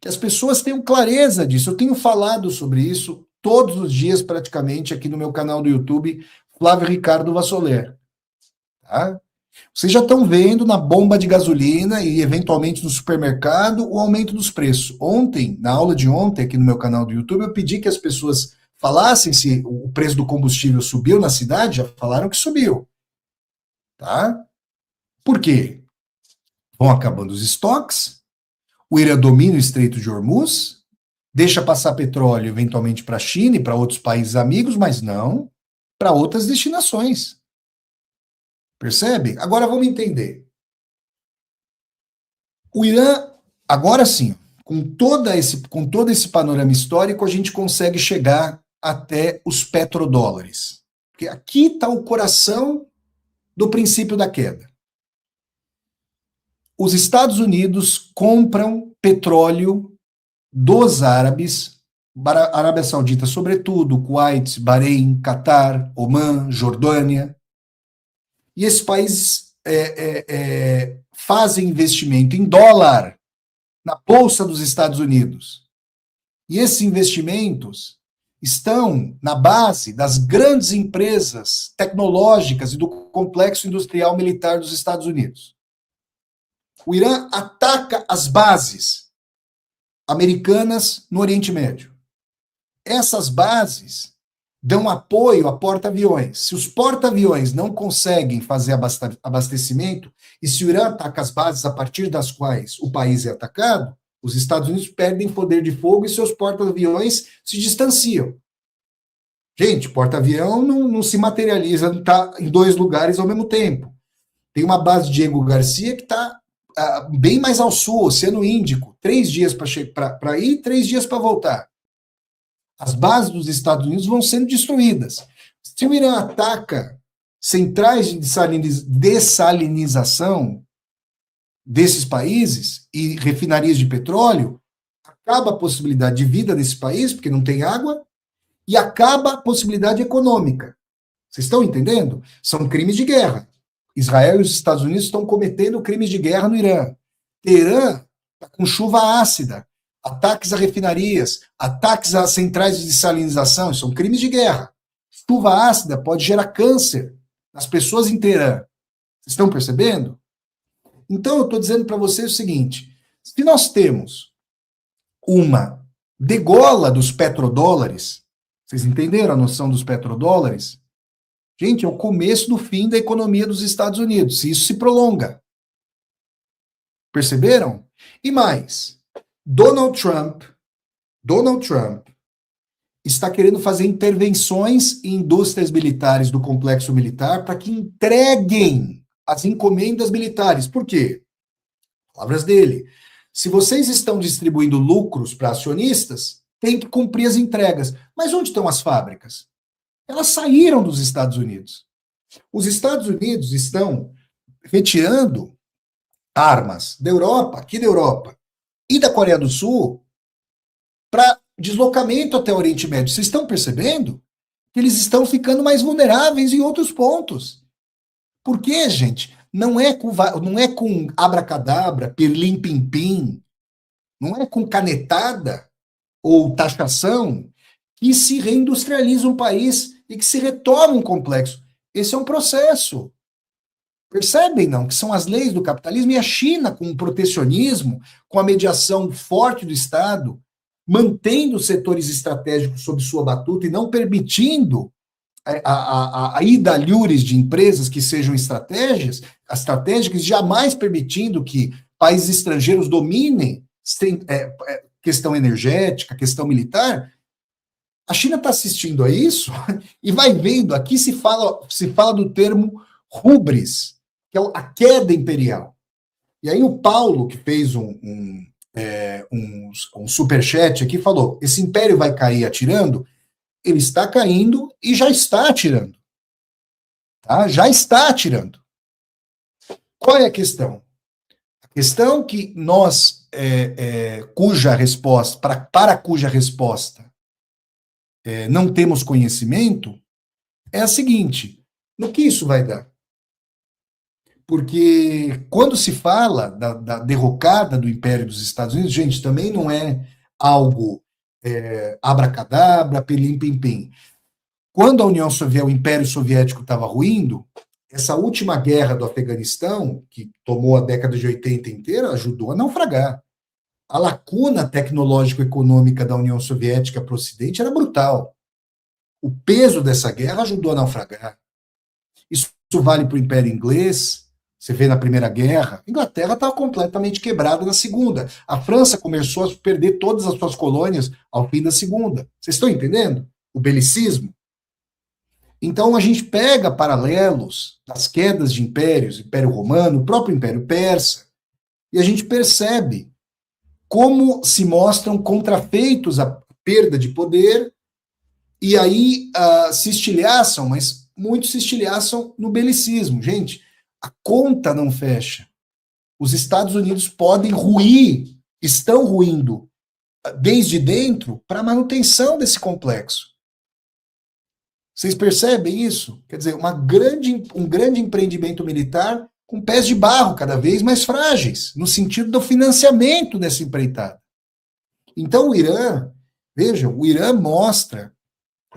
Que as pessoas tenham clareza disso. Eu tenho falado sobre isso todos os dias, praticamente, aqui no meu canal do YouTube, Flávio Ricardo Vassoler. Tá? Vocês já estão vendo na bomba de gasolina e, eventualmente, no supermercado, o aumento dos preços. Ontem, na aula de ontem, aqui no meu canal do YouTube, eu pedi que as pessoas falassem se o preço do combustível subiu na cidade, já falaram que subiu. Tá? Por quê? Vão acabando os estoques, o Irã domina o Estreito de Hormuz, deixa passar petróleo eventualmente para a China e para outros países amigos, mas não para outras destinações. Percebe? Agora vamos entender. O Irã, agora sim, Com todo esse panorama histórico, a gente consegue chegar até os petrodólares. Porque aqui está o coração do princípio da queda. Os Estados Unidos compram petróleo dos árabes, Arábia Saudita, sobretudo, Kuwait, Bahrein, Catar, Omã, Jordânia. E esses países fazem investimento em dólar na Bolsa dos Estados Unidos. E esses investimentos estão na base das grandes empresas tecnológicas e do complexo industrial militar dos Estados Unidos. O Irã ataca as bases americanas no Oriente Médio. Essas bases dão apoio a porta-aviões. Se os porta-aviões não conseguem fazer abastecimento, e se o Irã ataca as bases a partir das quais o país é atacado, os Estados Unidos perdem poder de fogo e seus porta-aviões se distanciam. Gente, porta-avião não se materializa, não está em dois lugares ao mesmo tempo. Tem uma base de Diego Garcia que está bem mais ao sul, Oceano Índico, 3 dias para ir, 3 dias para voltar. As bases dos Estados Unidos vão sendo destruídas. Se o Irã ataca centrais de dessalinização desses países e refinarias de petróleo, acaba a possibilidade de vida desse país, porque não tem água, e acaba a possibilidade econômica. Vocês estão entendendo? São crimes de guerra. Israel e os Estados Unidos estão cometendo crimes de guerra no Irã. Teherã está com chuva ácida, ataques a refinarias, ataques a centrais de dessalinização, são crimes de guerra. Chuva ácida pode gerar câncer nas pessoas em Teherã. Vocês estão percebendo? Então eu estou dizendo para vocês o seguinte, se nós temos uma degola dos petrodólares, vocês entenderam a noção dos petrodólares? Gente, é o começo do fim da economia dos Estados Unidos, se isso se prolonga. Perceberam? E mais, Donald Trump está querendo fazer intervenções em indústrias militares do complexo militar para que entreguem as encomendas militares. Por quê? Palavras dele. Se vocês estão distribuindo lucros para acionistas, tem que cumprir as entregas. Mas onde estão as fábricas? Elas saíram dos Estados Unidos. Os Estados Unidos estão retirando armas da Europa, aqui da Europa, e da Coreia do Sul, para deslocamento até o Oriente Médio. Vocês estão percebendo que eles estão ficando mais vulneráveis em outros pontos? Por quê, gente? Não é com abracadabra, pirlim-pim-pim, não é com canetada ou taxação que se reindustrializa um país e que se retoma um complexo. Esse é um processo. Percebem, não? Que são as leis do capitalismo e a China, com o protecionismo, com a mediação forte do Estado, mantendo os setores estratégicos sob sua batuta e não permitindo a ida a lures de empresas que sejam estratégicas, jamais permitindo que países estrangeiros dominem questão energética, questão militar. A China está assistindo a isso e vai vendo, aqui se fala do termo hubris, que é a queda imperial. E aí o Paulo, que fez um superchat aqui, falou, esse império vai cair atirando? Ele está caindo e já está atirando. Tá? Já está atirando. Qual é a questão? A questão que nós, para cuja resposta não temos conhecimento, é a seguinte, no que isso vai dar? Porque quando se fala da derrocada do Império dos Estados Unidos, gente, também não é algo abracadabra, pelim-pim-pim. Quando a União Soviética, o Império Soviético estava ruindo, essa última guerra do Afeganistão, que tomou a década de 80 inteira, ajudou a naufragar. A lacuna tecnológico-econômica da União Soviética para o Ocidente era brutal. O peso dessa guerra ajudou a naufragar. Isso vale para o Império Inglês. Você vê na Primeira Guerra, a Inglaterra estava completamente quebrada na Segunda. A França começou a perder todas as suas colônias ao fim da Segunda. Vocês estão entendendo? O belicismo. Então a gente pega paralelos das quedas de impérios, Império Romano, o próprio Império Persa, e a gente percebe como se mostram contrafeitos à perda de poder, e aí se estilhaçam, mas muitos se estilhaçam no belicismo. Gente, a conta não fecha. Os Estados Unidos podem ruir, estão ruindo desde dentro para a manutenção desse complexo. Vocês percebem isso? Quer dizer, um grande empreendimento militar com pés de barro cada vez mais frágeis, no sentido do financiamento dessa empreitada. Então o Irã, vejam, o Irã mostra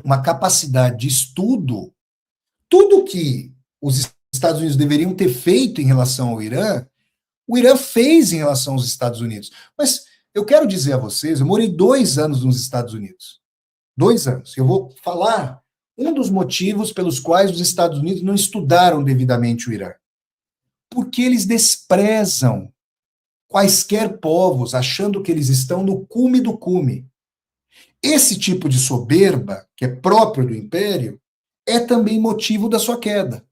uma capacidade de estudo, tudo que os Estados Unidos deveriam ter feito em relação ao Irã, o Irã fez em relação aos Estados Unidos. Mas eu quero dizer a vocês, eu morei 2 anos nos Estados Unidos. 2 anos. Eu vou falar um dos motivos pelos quais os Estados Unidos não estudaram devidamente o Irã. Porque eles desprezam quaisquer povos, achando que eles estão no cume do cume. Esse tipo de soberba, que é próprio do império, é também motivo da sua queda.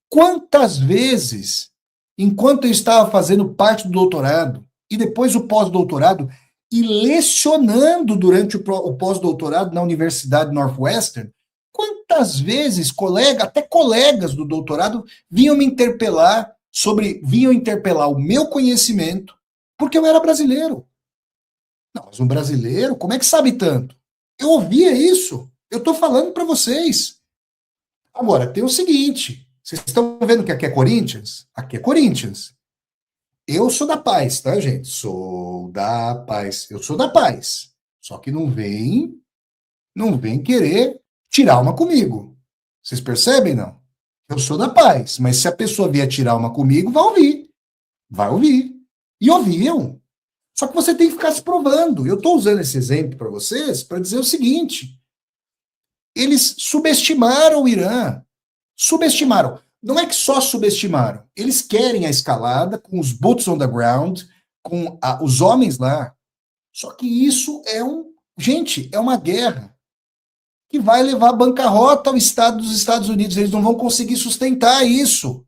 Quantas vezes, enquanto eu estava fazendo parte do doutorado, e depois o pós-doutorado, e lecionando durante o pós-doutorado na Universidade Northwestern, quantas vezes até colegas do doutorado, vinham interpelar o meu conhecimento, porque eu era brasileiro. Não, mas um brasileiro, como é que sabe tanto? Eu ouvia isso. Eu estou falando para vocês. Agora, tem o seguinte, vocês estão vendo que aqui é Corinthians? Aqui é Corinthians. Eu sou da paz, tá, gente? Sou da paz. Eu sou da paz. Só que não vem querer tirar uma comigo. Vocês percebem, não? Eu sou da paz, mas se a pessoa vier tirar uma comigo, vai ouvir. Vai ouvir. E ouviam. Só que você tem que ficar se provando. Eu estou usando esse exemplo para vocês para dizer o seguinte: eles subestimaram o Irã. Subestimaram. Não é que só subestimaram. Eles querem a escalada com os boots on the ground, com os homens lá. Só que isso gente, é uma guerra que vai levar à bancarrota ao Estado dos Estados Unidos. Eles não vão conseguir sustentar isso.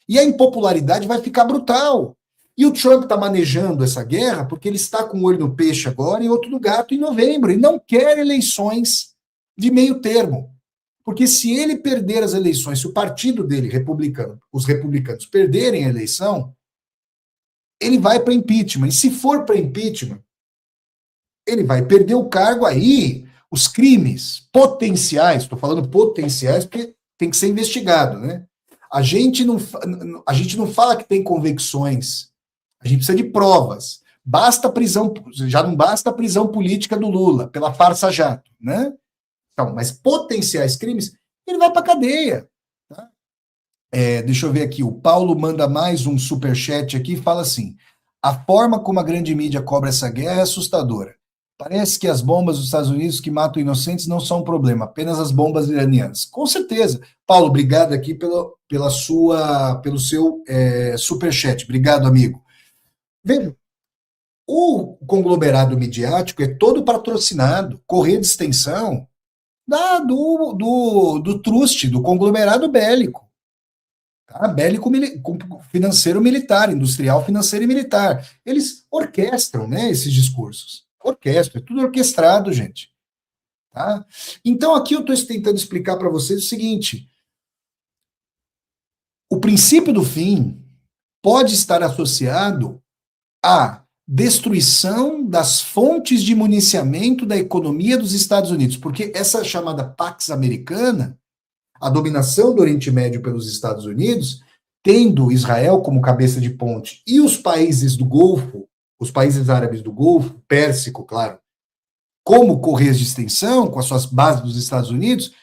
E a impopularidade vai ficar brutal. E o Trump está manejando essa guerra porque ele está com um olho no peixe agora e outro no gato em novembro. Ele não quer eleições de meio termo. Porque se ele perder as eleições, se o partido dele, os republicanos, perderem a eleição, ele vai para impeachment. E se for para impeachment, ele vai perder o cargo aí. Os crimes potenciais, estou falando potenciais porque tem que ser investigado, né? A gente não fala que tem convicções. A gente precisa de provas. Basta prisão, já não basta a prisão política do Lula, pela farsa jato, né? Então, mas potenciais crimes, ele vai para a cadeia. Tá? Deixa eu ver aqui, o Paulo manda mais um superchat aqui e fala assim: a forma como a grande mídia cobra essa guerra é assustadora. Parece que as bombas dos Estados Unidos que matam inocentes não são um problema, apenas as bombas iranianas. Com certeza. Paulo, obrigado aqui pelo seu superchat. Obrigado, amigo. Veja, o conglomerado midiático é todo patrocinado, correia de extensão, do truste, do conglomerado bélico. Tá? Bélico financeiro militar, industrial financeiro e militar. Eles orquestram, né, esses discursos. Orquestra, é tudo orquestrado, gente. Tá? Então aqui eu estou tentando explicar para vocês o seguinte: o princípio do fim pode estar associado à destruição das fontes de municiamento da economia dos Estados Unidos, porque essa chamada Pax Americana, a dominação do Oriente Médio pelos Estados Unidos, tendo Israel como cabeça de ponte e os países do Golfo, os países árabes do Golfo, Pérsico, claro, como correias de extensão, com as suas bases dos Estados Unidos,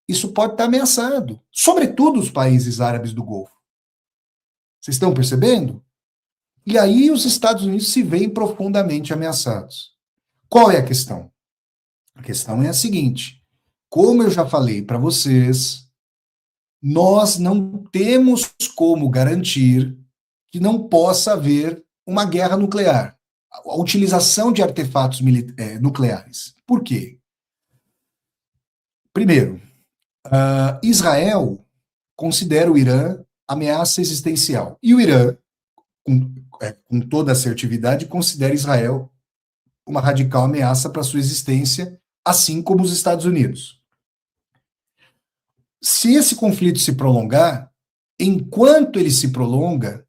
isso pode estar ameaçado. Sobretudo os países árabes do Golfo. Vocês estão percebendo? E aí os Estados Unidos se veem profundamente ameaçados. Qual é a questão? A questão é a seguinte: como eu já falei para vocês, nós não temos como garantir que não possa haver uma guerra nuclear, a utilização de artefatos nucleares. Por quê? Primeiro, Israel considera o Irã ameaça existencial. E o Irã, com toda assertividade, considera Israel uma radical ameaça para sua existência, assim como os Estados Unidos. Se esse conflito se prolongar, enquanto ele se prolonga,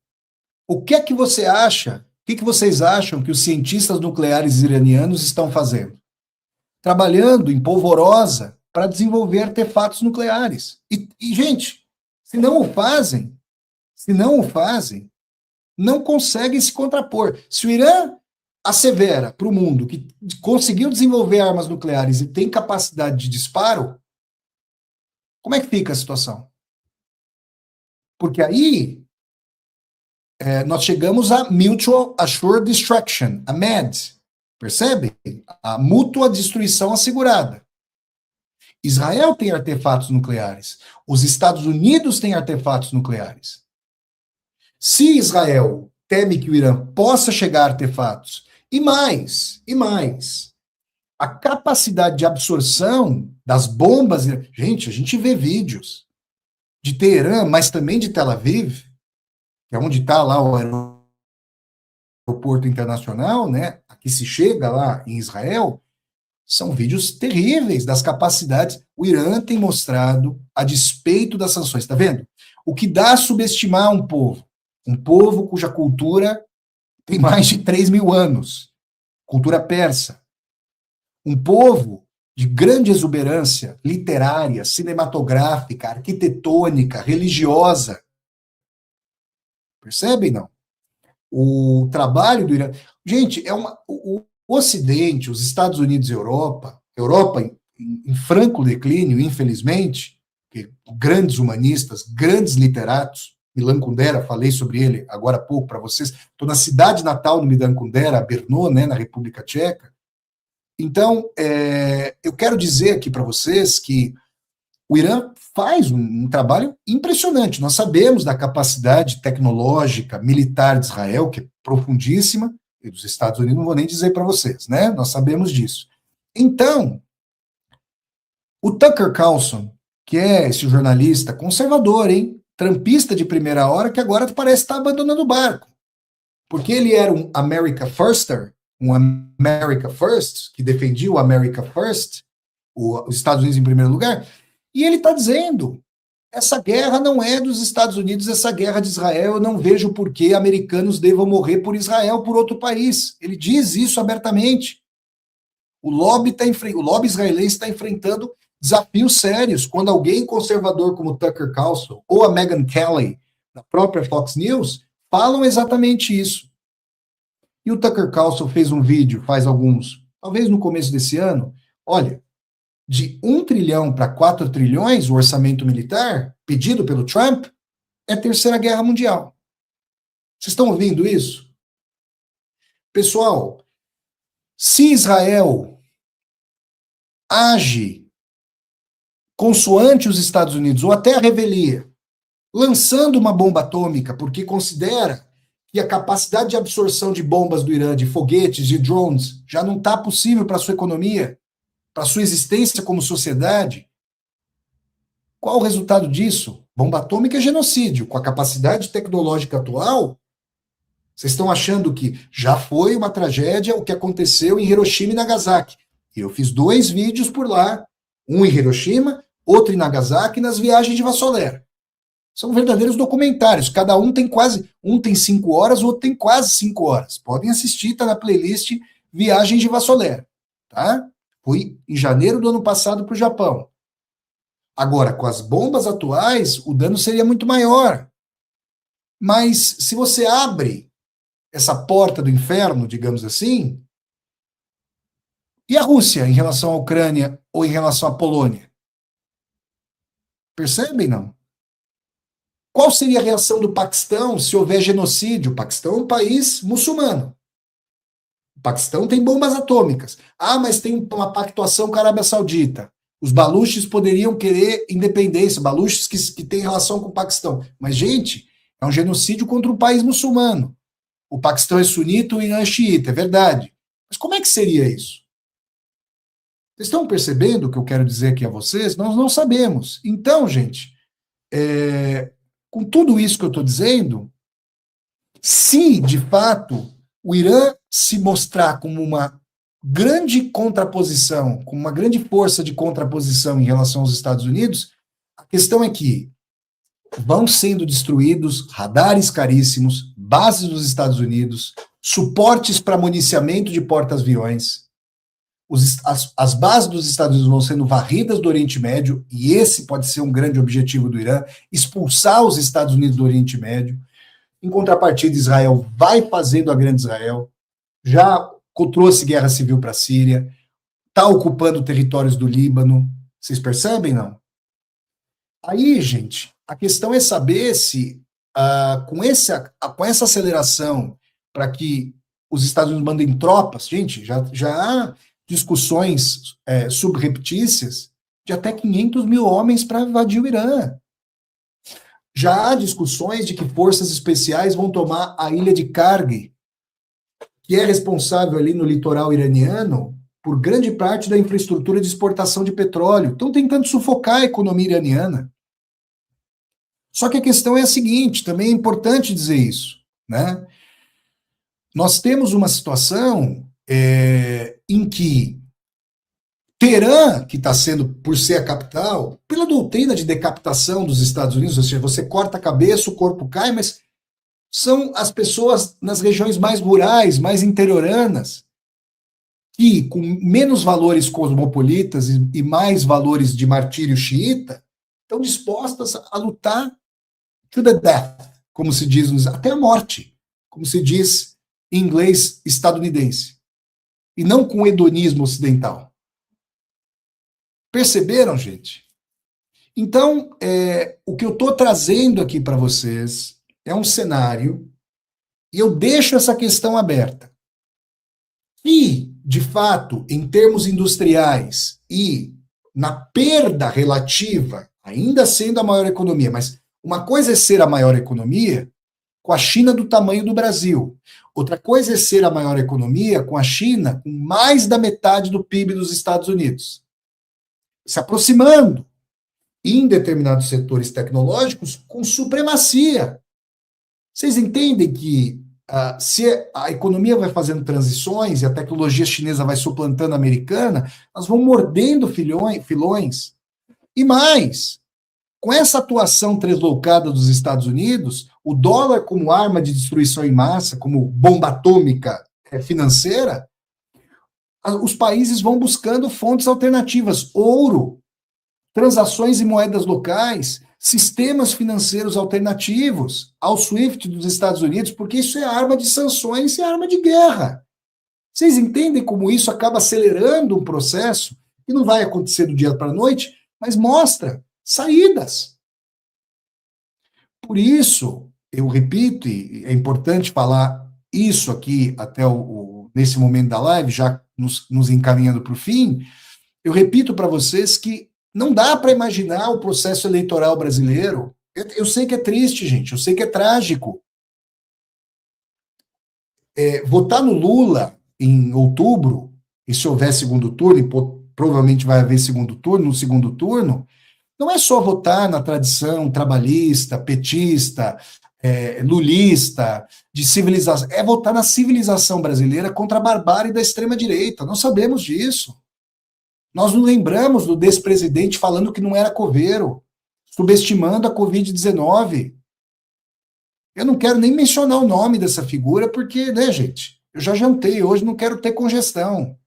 o que é que você acha? O que vocês acham que os cientistas nucleares iranianos estão fazendo? Trabalhando em polvorosa para desenvolver artefatos nucleares. Gente, se não o fazem, não conseguem se contrapor. Se o Irã assevera para o mundo que conseguiu desenvolver armas nucleares e tem capacidade de disparo, como é que fica a situação? Porque aí nós chegamos a Mutual Assured Destruction, a MAD, percebe? A mútua destruição assegurada. Israel tem artefatos nucleares. Os Estados Unidos têm artefatos nucleares. Se Israel teme que o Irã possa chegar a artefatos, e mais, a capacidade de absorção das bombas... Gente, a gente vê vídeos de Teherã, mas também de Tel Aviv, que é onde está lá o aeroporto internacional, né? Aqui se chega lá em Israel, são vídeos terríveis das capacidades. O Irã tem mostrado, a despeito das sanções, está vendo? O que dá a subestimar um povo cuja cultura tem mais de 3.000 anos, cultura persa, um povo de grande exuberância literária, cinematográfica, arquitetônica, religiosa. Percebem, não? O trabalho do Irã... Gente, o Ocidente, os Estados Unidos e Europa em franco declínio, infelizmente, porque grandes humanistas, grandes literatos, Milan Kundera, falei sobre ele agora há pouco para vocês, estou na cidade natal do Milan Kundera, Brno, né, na República Tcheca. Então, eu quero dizer aqui para vocês que o Irã faz um trabalho impressionante. Nós sabemos da capacidade tecnológica, militar de Israel, que é profundíssima, e dos Estados Unidos não vou nem dizer para vocês, né? Nós sabemos disso. Então, o Tucker Carlson, que é esse jornalista conservador, hein? Trampista de primeira hora, que agora parece estar abandonando o barco. Porque ele era um America Firster, um America First, que defendia o America First, os Estados Unidos em primeiro lugar, e ele está dizendo, essa guerra não é dos Estados Unidos, essa guerra de Israel, eu não vejo por que americanos devam morrer por Israel, por outro país. Ele diz isso abertamente. O lobby israelense está enfrentando desafios sérios. Quando alguém conservador como Tucker Carlson ou a Megyn Kelly, da própria Fox News, falam exatamente isso. E o Tucker Carlson fez um vídeo, talvez no começo desse ano, olha, de 1 trilhão para 4 trilhões, o orçamento militar, pedido pelo Trump, é a Terceira Guerra Mundial. Vocês estão ouvindo isso? Pessoal, se Israel age consoante os Estados Unidos, ou até a revelia, lançando uma bomba atômica, porque considera que a capacidade de absorção de bombas do Irã, de foguetes, de drones, já não está possível para a sua economia, para a sua existência como sociedade, qual o resultado disso? Bomba atômica é genocídio. Com a capacidade tecnológica atual, vocês estão achando que já foi uma tragédia o que aconteceu em Hiroshima e Nagasaki. Eu fiz 2 vídeos por lá, um em Hiroshima, outro em Nagasaki, nas viagens de Vassolera. São verdadeiros documentários, cada um tem um tem 5 horas, o outro tem quase 5 horas. Podem assistir, está na playlist Viagens de Vassolera, tá? Fui em janeiro do ano passado para o Japão. Agora, com as bombas atuais, o dano seria muito maior. Mas se você abre essa porta do inferno, digamos assim, e a Rússia em relação à Ucrânia ou em relação à Polônia? Percebem, não? Qual seria a reação do Paquistão se houver genocídio? O Paquistão é um país muçulmano. O Paquistão tem bombas atômicas. Ah, mas tem uma pactuação com a Arábia Saudita. Os baluches poderiam querer independência, baluches que têm relação com o Paquistão. Mas, gente, é um genocídio contra um país muçulmano. O Paquistão é sunita, o Irã é xiita, é verdade. Mas como é que seria isso? Vocês estão percebendo o que eu quero dizer aqui a vocês? Nós não sabemos. Então, gente, com tudo isso que eu estou dizendo, Se, de fato, o Irã se mostrar como uma grande contraposição, como uma grande força de contraposição em relação aos Estados Unidos, a questão é que vão sendo destruídos radares caríssimos, bases dos Estados Unidos, suportes para municiamento de porta-aviões. As bases dos Estados Unidos vão sendo varridas do Oriente Médio, e esse pode ser um grande objetivo do Irã, expulsar os Estados Unidos do Oriente Médio. Em contrapartida, Israel vai fazendo a Grande Israel, já trouxe guerra civil para a Síria, está ocupando territórios do Líbano. Vocês percebem, não? Aí, gente, a questão é saber se, com essa aceleração para que os Estados Unidos mandem tropas, gente, já há discussões subreptícias de até 500 mil homens para invadir o Irã. Já há discussões de que forças especiais vão tomar a ilha de Karg, que é responsável ali no litoral iraniano por grande parte da infraestrutura de exportação de petróleo. Estão tentando sufocar a economia iraniana. Só que a questão é a seguinte, também é importante dizer isso, né? Nós temos uma situação em que Teherã, que está sendo, por ser a capital, pela doutrina de decapitação dos Estados Unidos, ou seja, você corta a cabeça, o corpo cai, mas são as pessoas nas regiões mais rurais, mais interioranas, que, com menos valores cosmopolitas e mais valores de martírio xiita, estão dispostas a lutar to the death, como se diz, até a morte, como se diz em inglês estadunidense, e não com o hedonismo ocidental. Perceberam, gente? Então, o que eu estou trazendo aqui para vocês é um cenário, e eu deixo essa questão aberta. E, de fato, em termos industriais e na perda relativa, ainda sendo a maior economia, mas uma coisa é ser a maior economia com a China do tamanho do Brasil. Outra coisa é ser a maior economia com a China com mais da metade do PIB dos Estados Unidos. Se aproximando, em determinados setores tecnológicos, com supremacia. Vocês entendem que se a economia vai fazendo transições e a tecnologia chinesa vai suplantando a americana, nós vamos mordendo filões. E mais, com essa atuação translocada dos Estados Unidos, o dólar como arma de destruição em massa, como bomba atômica financeira, os países vão buscando fontes alternativas, ouro, transações em moedas locais, sistemas financeiros alternativos ao SWIFT dos Estados Unidos, porque isso é arma de sanções e arma de guerra. Vocês entendem como isso acaba acelerando um processo que não vai acontecer do dia para a noite, mas mostra saídas. Por isso, eu repito, e é importante falar isso aqui até nesse momento da live, já nos encaminhando para o fim, eu repito para vocês que não dá para imaginar o processo eleitoral brasileiro. Eu sei que é triste, gente, eu sei que é trágico. Votar no Lula em outubro, e se houver segundo turno, e provavelmente vai haver segundo turno, no segundo turno, não é só votar na tradição trabalhista, petista, lulista, de civilização, é votar na civilização brasileira contra a barbárie da extrema-direita. Nós sabemos disso. Nós não lembramos do despresidente falando que não era coveiro, subestimando a Covid-19. Eu não quero nem mencionar o nome dessa figura, porque, né, gente, eu já jantei, hoje não quero ter congestão.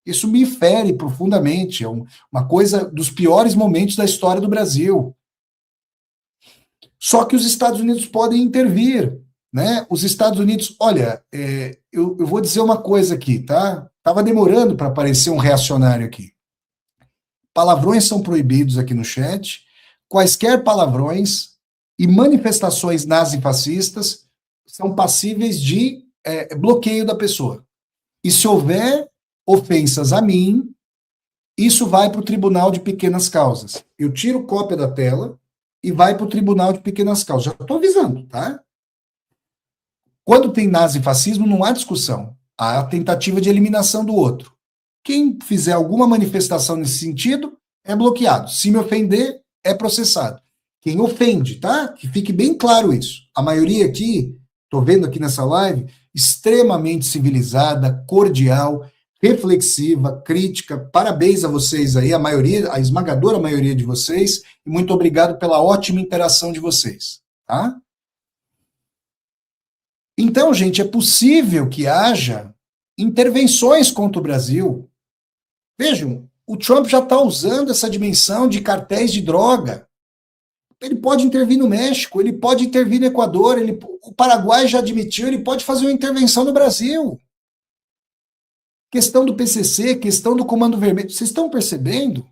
Isso me fere profundamente, é uma coisa dos piores momentos da história do Brasil. Só que os Estados Unidos podem intervir, né? Os Estados Unidos, olha, eu vou dizer uma coisa aqui, tá? Estava demorando para aparecer um reacionário aqui. Palavrões são proibidos aqui no chat, quaisquer palavrões e manifestações nazifascistas são passíveis de bloqueio da pessoa. E se houver ofensas a mim, isso vai para o Tribunal de Pequenas Causas. Eu tiro cópia da tela e vai para o Tribunal de Pequenas Causas. Já estou avisando, tá? Quando tem nazifascismo, não há discussão. Há a tentativa de eliminação do outro. Quem fizer alguma manifestação nesse sentido é bloqueado. Se me ofender, é processado. Quem ofende, tá? Que fique bem claro isso. A maioria aqui, estou vendo aqui nessa live, extremamente civilizada, cordial, reflexiva, crítica. Parabéns a vocês aí, a esmagadora maioria de vocês, e muito obrigado pela ótima interação de vocês, tá? Então, gente, é possível que haja intervenções contra o Brasil. Vejam, o Trump já está usando essa dimensão de cartéis de droga. Ele pode intervir no México, ele pode intervir no Equador, o Paraguai já admitiu, ele pode fazer uma intervenção no Brasil. Questão do PCC, questão do Comando Vermelho. Vocês estão percebendo?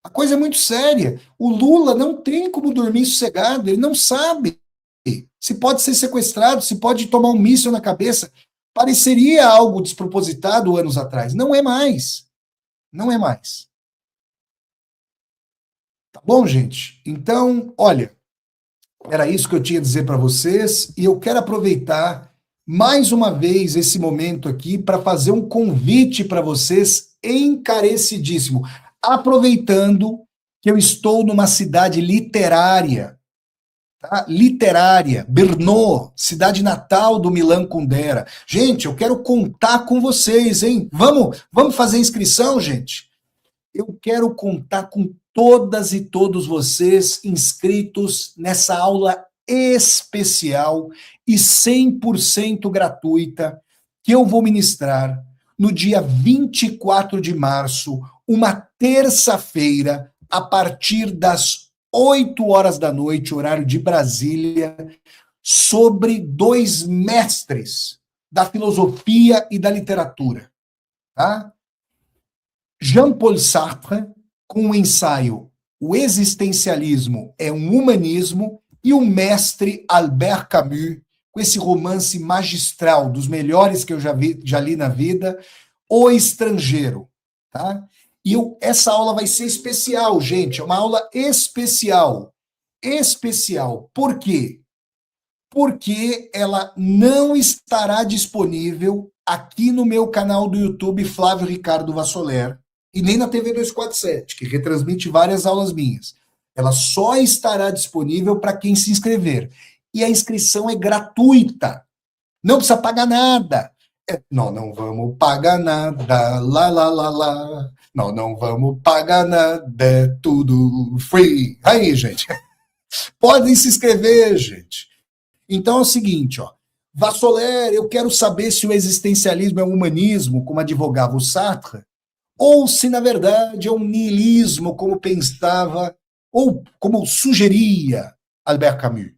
A coisa é muito séria. O Lula não tem como dormir sossegado, ele não sabe se pode ser sequestrado, se pode tomar um míssil na cabeça. Pareceria algo despropositado anos atrás. Não é mais. Não é mais. Tá bom, gente? Então, olha, era isso que eu tinha a dizer para vocês, e eu quero aproveitar mais uma vez esse momento aqui para fazer um convite para vocês encarecidíssimo, aproveitando que eu estou numa cidade literária, tá? Literária, Brno, cidade natal do Milan Kundera. Gente, eu quero contar com vocês, hein? Vamos fazer inscrição, gente? Eu quero contar com todas e todos vocês inscritos nessa aula especial e 100% gratuita que eu vou ministrar no dia 24 de março, uma terça-feira, a partir das 8 horas da noite, horário de Brasília, sobre 2 mestres da filosofia e da literatura, tá? Jean-Paul Sartre, com o ensaio O Existencialismo é um Humanismo, e o mestre Albert Camus, com esse romance magistral, dos melhores que eu já li na vida, O Estrangeiro. Tá? E essa aula vai ser especial, gente, é uma aula especial. Especial. Por quê? Porque ela não estará disponível aqui no meu canal do YouTube, Flávio Ricardo Vassoler, e nem na TV 247, que retransmite várias aulas minhas. Ela só estará disponível para quem se inscrever. E a inscrição é gratuita. Não precisa pagar nada. Não vamos pagar nada. Lá, lá, lá, lá. Não vamos pagar nada. É tudo free. Aí, gente. Podem se inscrever, gente. Então é o seguinte, ó. Vassoler, eu quero saber se o existencialismo é um humanismo, como advogava o Sartre, ou se, na verdade, é um niilismo, como pensava, ou como sugeria Albert Camus.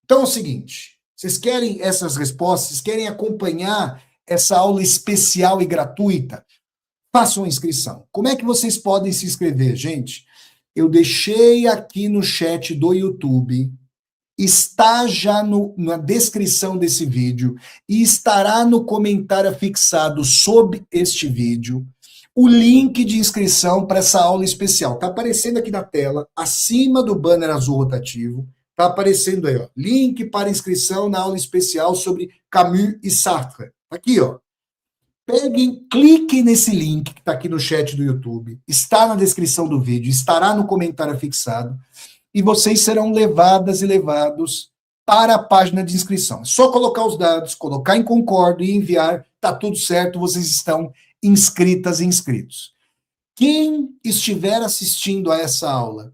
Então é o seguinte, vocês querem essas respostas, vocês querem acompanhar essa aula especial e gratuita? Façam a inscrição. Como é que vocês podem se inscrever, gente? Eu deixei aqui no chat do YouTube, está já na descrição desse vídeo e estará no comentário fixado sob este vídeo o link de inscrição para essa aula especial. Está aparecendo aqui na tela, acima do banner azul rotativo, está aparecendo aí, ó, link para inscrição na aula especial sobre Camus e Sartre. Aqui, ó. Peguem, cliquem nesse link que está aqui no chat do YouTube, está na descrição do vídeo, estará no comentário fixado, e vocês serão levadas e levados para a página de inscrição. É só colocar os dados, colocar em concordo e enviar, tá tudo certo, vocês estão inscritas e inscritos. Quem estiver assistindo a essa aula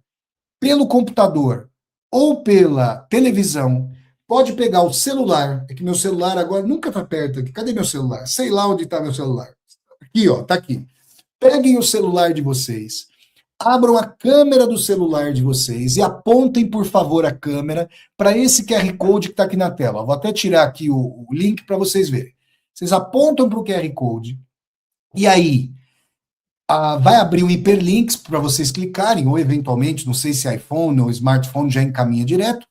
pelo computador ou pela televisão, pode pegar o celular, é que meu celular agora nunca está perto aqui, cadê meu celular? Sei lá onde está meu celular. Aqui, ó, tá aqui. Peguem o celular de vocês, abram a câmera do celular de vocês e apontem, por favor, a câmera para esse QR Code que está aqui na tela. Vou até tirar aqui o link para vocês verem. Vocês apontam para o QR Code e aí vai abrir um hiperlinks para vocês clicarem, ou eventualmente, não sei se iPhone ou smartphone já encaminha direto,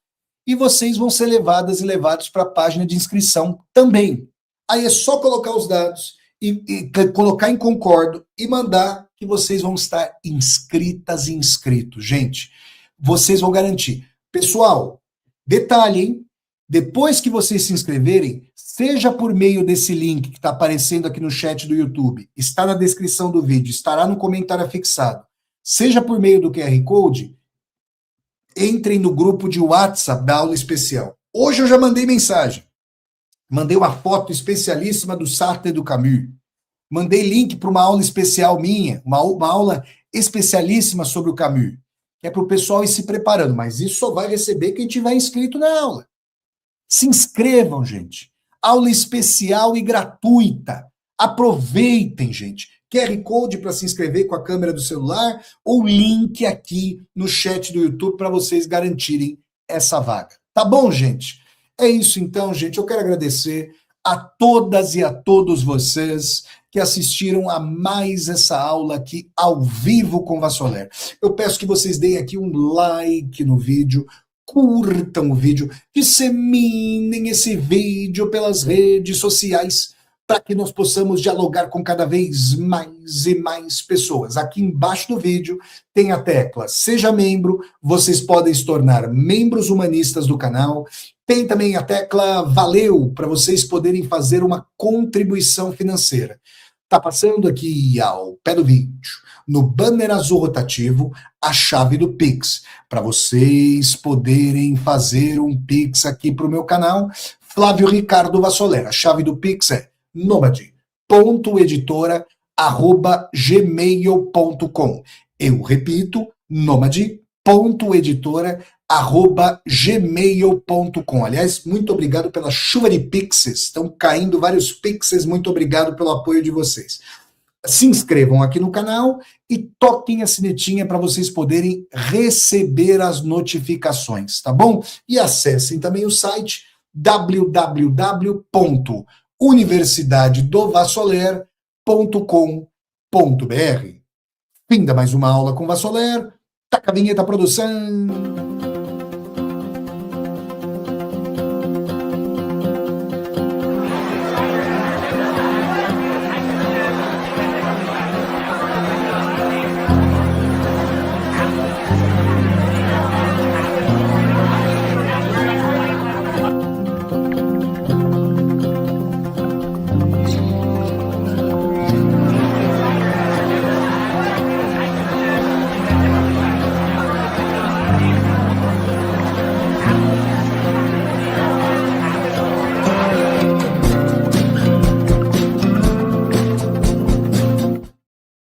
e vocês vão ser levadas e levados para a página de inscrição também. Aí é só colocar os dados e colocar em concordo e mandar que vocês vão estar inscritas e inscritos. Gente, vocês vão garantir. Pessoal, detalhe, hein? Depois que vocês se inscreverem, seja por meio desse link que está aparecendo aqui no chat do YouTube, está na descrição do vídeo, estará no comentário fixado, seja por meio do QR Code, entrem no grupo de WhatsApp da aula especial. Hoje eu já mandei mensagem. Mandei uma foto especialíssima do Sartre e do Camus. Mandei link para uma aula especial minha, uma aula especialíssima sobre o Camus, que é para o pessoal ir se preparando, mas isso só vai receber quem tiver inscrito na aula. Se inscrevam, gente. Aula especial e gratuita. Aproveitem, gente. QR Code para se inscrever com a câmera do celular ou link aqui no chat do YouTube para vocês garantirem essa vaga. Tá bom, gente? É isso então, gente. Eu quero agradecer a todas e a todos vocês que assistiram a mais essa aula aqui ao vivo com Vassoler. Eu peço que vocês deem aqui um like no vídeo, curtam o vídeo, disseminem esse vídeo pelas redes sociais para que nós possamos dialogar com cada vez mais e mais pessoas. Aqui embaixo do vídeo tem a tecla Seja Membro, vocês podem se tornar membros humanistas do canal. Tem também a tecla Valeu, para vocês poderem fazer uma contribuição financeira. Está passando aqui ao pé do vídeo, no banner azul rotativo, a chave do Pix, para vocês poderem fazer um Pix aqui para o meu canal. Flávio Ricardo Vassoler, a chave do Pix é nomade.editora@gmail.com. Eu repito, nomade.editora@gmail.com. Aliás, muito obrigado pela chuva de pixes. Estão caindo vários pixes. Muito obrigado pelo apoio de vocês. Se inscrevam aqui no canal e toquem a sinetinha para vocês poderem receber as notificações, tá bom? E acessem também o site www.universidadedovassoler.com.br. Finda mais uma aula com Vassoler. Taca a vinheta, produção.